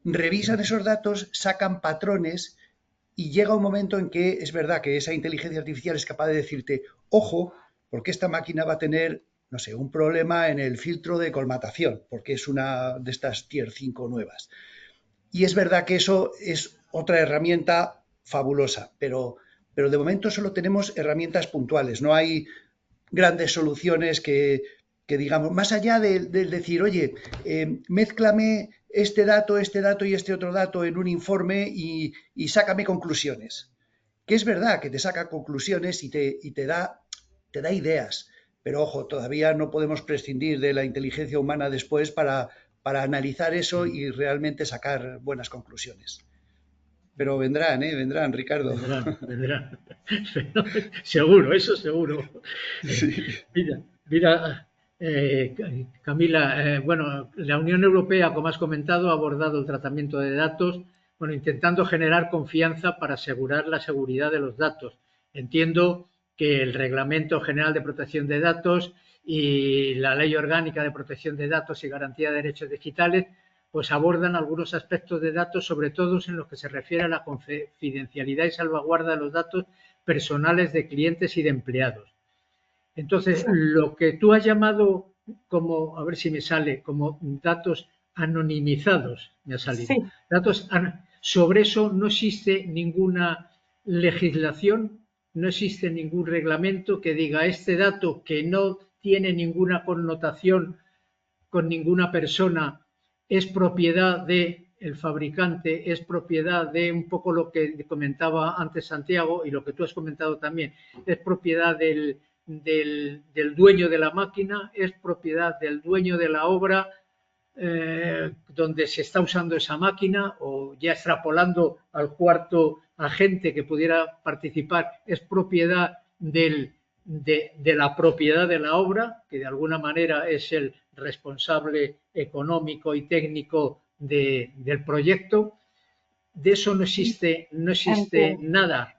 Revisan esos datos, sacan patrones y llega un momento en que es verdad que esa inteligencia artificial es capaz de decirte, ojo, porque esta máquina va a tener, no sé, un problema en el filtro de colmatación, porque es una de estas Tier 5 nuevas. Y es verdad que eso es otra herramienta fabulosa, pero de momento solo tenemos herramientas puntuales, no hay grandes soluciones que digamos, más allá de decir, oye, mézclame este dato y este otro dato en un informe y sácame conclusiones. Que es verdad que te saca conclusiones y te da ideas, pero ojo, todavía no podemos prescindir de la inteligencia humana después para analizar eso y realmente sacar buenas conclusiones. Pero vendrán, Ricardo. Vendrán. Seguro, eso seguro. Sí. Mira, Camila, bueno, la Unión Europea, como has comentado, ha abordado el tratamiento de datos, bueno, intentando generar confianza para asegurar la seguridad de los datos. Entiendo que el Reglamento General de Protección de Datos y la Ley Orgánica de Protección de Datos y Garantía de Derechos Digitales pues abordan algunos aspectos de datos, sobre todo en lo que se refiere a la confidencialidad y salvaguarda de los datos personales de clientes y de empleados. Entonces, lo que tú has llamado como, a ver si me sale, como datos anonimizados, me ha salido. Sí. Sobre eso no existe ninguna legislación, no existe ningún reglamento que diga este dato que no tiene ninguna connotación con ninguna persona es propiedad del fabricante, es propiedad de un poco lo que comentaba antes Santiago y lo que tú has comentado también, es propiedad del dueño de la máquina, es propiedad del dueño de la obra donde se está usando esa máquina, o ya extrapolando al cuarto agente que pudiera participar, es propiedad de la propiedad de la obra, que de alguna manera es el responsable económico y técnico del proyecto. De eso no existe nada.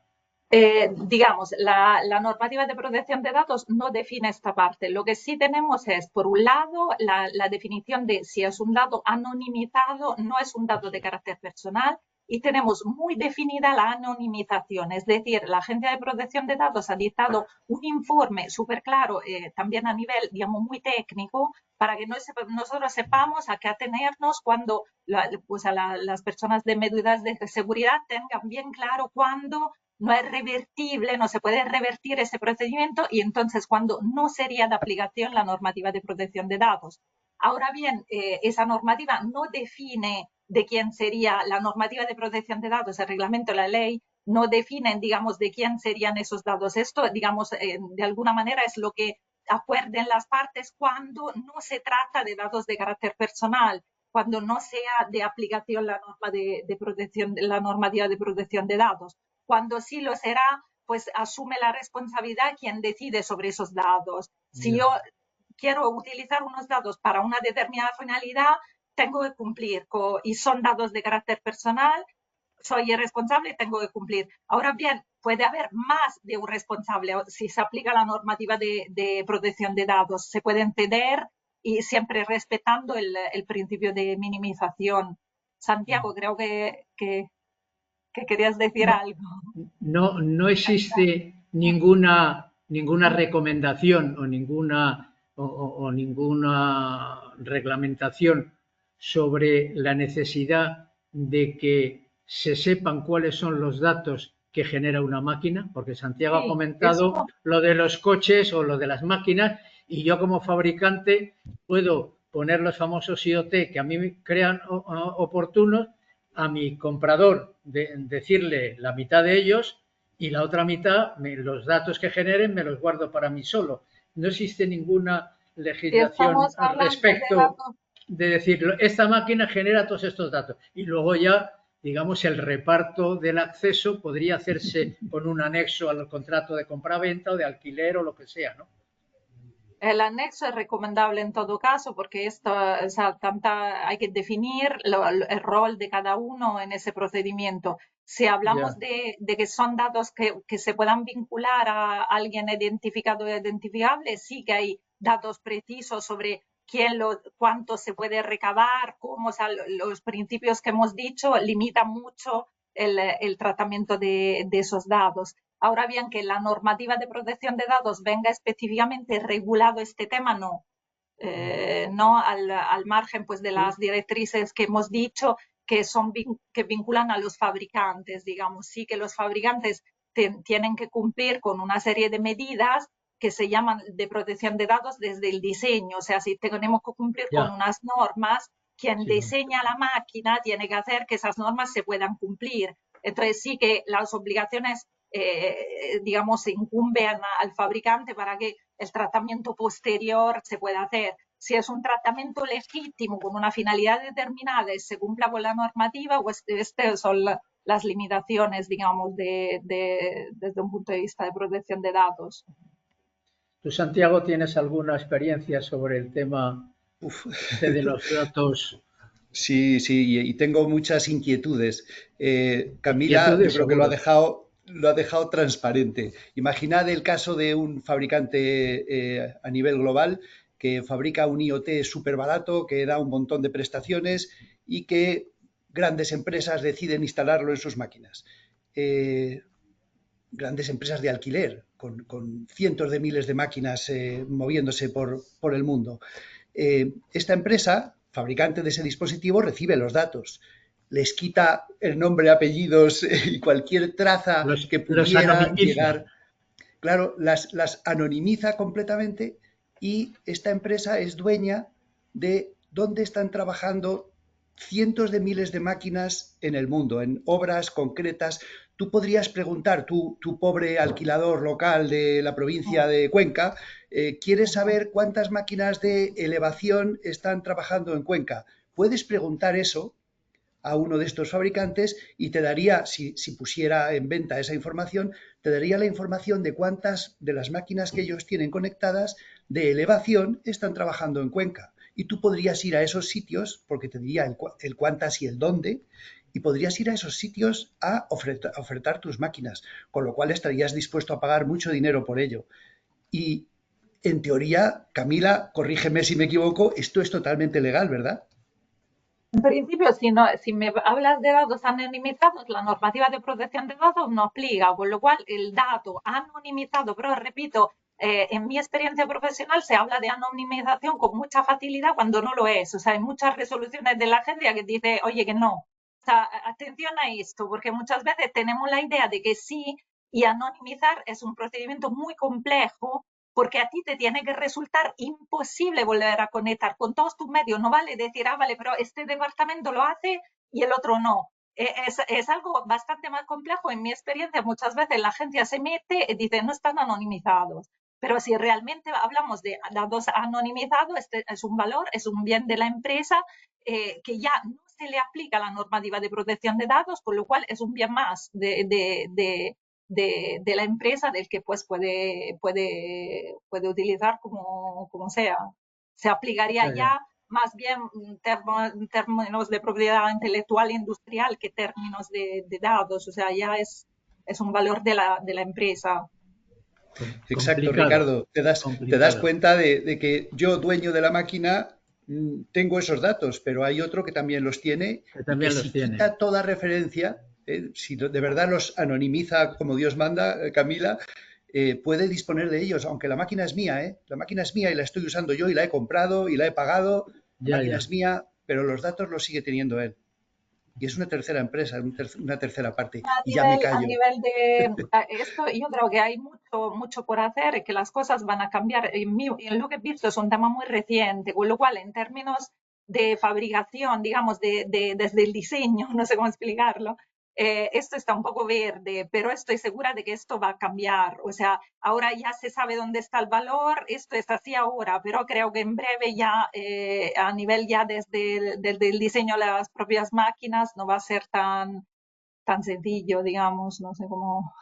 Digamos, la normativa de protección de datos no define esta parte. Lo que sí tenemos es, por un lado, la definición de si es un dato anonimizado, no es un dato de carácter personal, y tenemos muy definida la anonimización. Es decir, la Agencia de Protección de Datos ha dictado un informe súper claro, también a nivel, digamos, muy técnico, para que nosotros sepamos a qué atenernos cuando las personas de medidas de seguridad tengan bien claro cuándo no es revertible, no se puede revertir ese procedimiento y entonces cuando no sería de aplicación la normativa de protección de datos. Ahora bien, esa normativa no define de quién sería la normativa de protección de datos, el reglamento, la ley, no definen, digamos, de quién serían esos datos. Esto, digamos, de alguna manera es lo que acuerden las partes cuando no se trata de datos de carácter personal, cuando no sea de aplicación la norma de protección, la normativa de protección de datos. Cuando sí lo será, pues asume la responsabilidad quien decide sobre esos datos. Si yo quiero utilizar unos datos para una determinada finalidad, tengo que cumplir y son datos de carácter personal, soy el responsable y tengo que cumplir. Ahora bien, puede haber más de un responsable si se aplica la normativa de protección de datos. Se pueden ceder y siempre respetando el principio de minimización. Santiago, creo que querías decir algo. No existe ninguna recomendación o ninguna reglamentación sobre la necesidad de que se sepan cuáles son los datos que genera una máquina, porque Santiago ha comentado lo de los coches o lo de las máquinas, y yo como fabricante puedo poner los famosos IoT que a mí me crean oportunos, a mi comprador decirle la mitad de ellos y la otra mitad, los datos que generen me los guardo para mí solo. No existe ninguna legislación al respecto de decir, esta máquina genera todos estos datos. Y luego ya, digamos, el reparto del acceso podría hacerse con un anexo al contrato de compraventa o de alquiler o lo que sea, ¿no? El anexo es recomendable en todo caso porque hay que definir el rol de cada uno en ese procedimiento. Si hablamos de que son datos que se puedan vincular a alguien identificado e identificable, sí que hay datos precisos sobre cuánto se puede recabar, cómo, los principios que hemos dicho limitan mucho el tratamiento de esos datos. Ahora bien, que la normativa de protección de datos venga específicamente regulado este tema, no. No al margen pues, de las directrices que hemos dicho que vinculan a los fabricantes, digamos. Sí que los fabricantes tienen que cumplir con una serie de medidas que se llaman de protección de datos desde el diseño. O sea, si tenemos que cumplir con unas normas, quien diseña la máquina tiene que hacer que esas normas se puedan cumplir. Entonces sí que las obligaciones digamos, incumben al fabricante para que el tratamiento posterior se pueda hacer. Si es un tratamiento legítimo con una finalidad determinada y se cumpla con la normativa, pues estas son las limitaciones, digamos, desde un punto de vista de protección de datos. ¿Tú, Santiago, tienes alguna experiencia sobre el tema de los datos? Sí, y tengo muchas inquietudes. Camila, Inquietudes, yo creo que seguro. lo ha dejado transparente. Imaginad el caso de un fabricante a nivel global que fabrica un IoT súper barato, que da un montón de prestaciones y que grandes empresas deciden instalarlo en sus máquinas. Grandes empresas de alquiler, con cientos de miles de máquinas moviéndose por el mundo. Esta empresa, fabricante de ese dispositivo, recibe los datos, les quita el nombre, apellidos y cualquier traza que Los pudiera anonimiza. llegar. Claro, las anonimiza completamente y esta empresa es dueña de dónde están trabajando cientos de miles de máquinas en el mundo, en obras concretas. Tú podrías preguntar, tu pobre alquilador local de la provincia de Cuenca, ¿quieres saber cuántas máquinas de elevación están trabajando en Cuenca? Puedes preguntar eso a uno de estos fabricantes y te daría, si pusiera en venta esa información, te daría la información de cuántas de las máquinas que ellos tienen conectadas de elevación están trabajando en Cuenca. Y tú podrías ir a esos sitios, porque te diría el cuántas y el dónde, y podrías ir a esos sitios a ofertar tus máquinas, con lo cual estarías dispuesto a pagar mucho dinero por ello. Y en teoría, Camila, corrígeme si me equivoco, esto es totalmente legal, ¿verdad? En principio, si me hablas de datos anonimizados, la normativa de protección de datos no aplica, con lo cual el dato anonimizado, pero repito, en mi experiencia profesional se habla de anonimización con mucha facilidad cuando no lo es. O sea, hay muchas resoluciones de la agencia que dice, oye, que no. O sea, atención a esto, porque muchas veces tenemos la idea de que sí, y anonimizar es un procedimiento muy complejo porque a ti te tiene que resultar imposible volver a conectar con todos tus medios. No vale decir, vale, pero este departamento lo hace y el otro no. Es algo bastante más complejo. En mi experiencia, muchas veces la agencia se mete y dice, no están anonimizados. Pero si realmente hablamos de datos anonimizados, este es un valor, es un bien de la empresa que ya no se le aplica la normativa de protección de datos, con lo cual es un bien más de la empresa del que pues puede utilizar como sea. Se aplicaría ya más bien términos de propiedad intelectual industrial que términos de datos, o sea, ya es un valor de la empresa. Exacto, Complicado, Ricardo. Te das complicado. cuenta de que yo, dueño de la máquina, tengo esos datos, pero hay otro que también los tiene Que y que también los si tiene. quita toda referencia, si de verdad los anonimiza como Dios manda, Camila, puede disponer de ellos, aunque la máquina es mía, ¿eh? La máquina es mía y la estoy usando yo y la he comprado y la he pagado, la Ya, máquina ya. es mía, pero los datos los sigue teniendo él. Y es una tercera empresa, una tercera parte. Y ya me A callo. nivel de esto, yo creo que hay mucho por hacer y que las cosas van a cambiar. En lo que he visto es un tema muy reciente, con lo cual, en términos de fabricación, digamos, desde el diseño, no sé cómo explicarlo, esto está un poco verde, pero estoy segura de que esto va a cambiar. O sea, ahora ya se sabe dónde está el valor, esto es así ahora, pero creo que en breve ya, a nivel ya desde el diseño de las propias máquinas, no va a ser tan sencillo, digamos, no sé cómo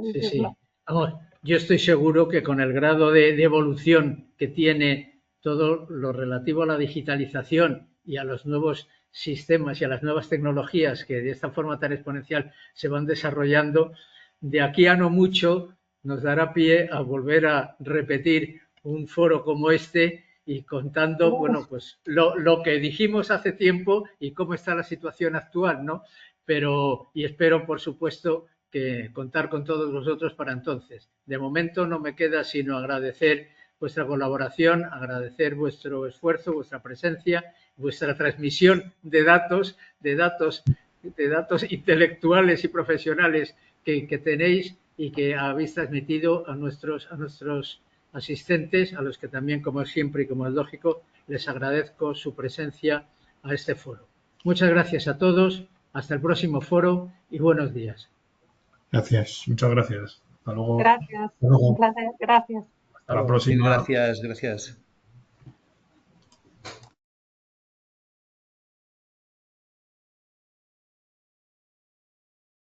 Sí, decirlo. sí. Vamos, yo estoy seguro que con el grado de evolución que tiene todo lo relativo a la digitalización y a los nuevos sistemas y a las nuevas tecnologías que de esta forma tan exponencial se van desarrollando, de aquí a no mucho nos dará pie a volver a repetir un foro como este y contando, bueno, pues lo que dijimos hace tiempo y cómo está la situación actual, ¿no? Pero, y espero, por supuesto, que contar con todos vosotros para entonces. De momento no me queda sino agradecer vuestra colaboración, agradecer vuestro esfuerzo, vuestra presencia, vuestra transmisión de datos intelectuales y profesionales que tenéis y que habéis transmitido a nuestros asistentes, a los que también, como siempre y como es lógico, les agradezco su presencia a este foro. Muchas gracias a todos, hasta el próximo foro y buenos días. Gracias, muchas gracias. Hasta luego. Gracias, Hasta luego. un placer, gracias. Hasta la Mil próxima. gracias, gracias.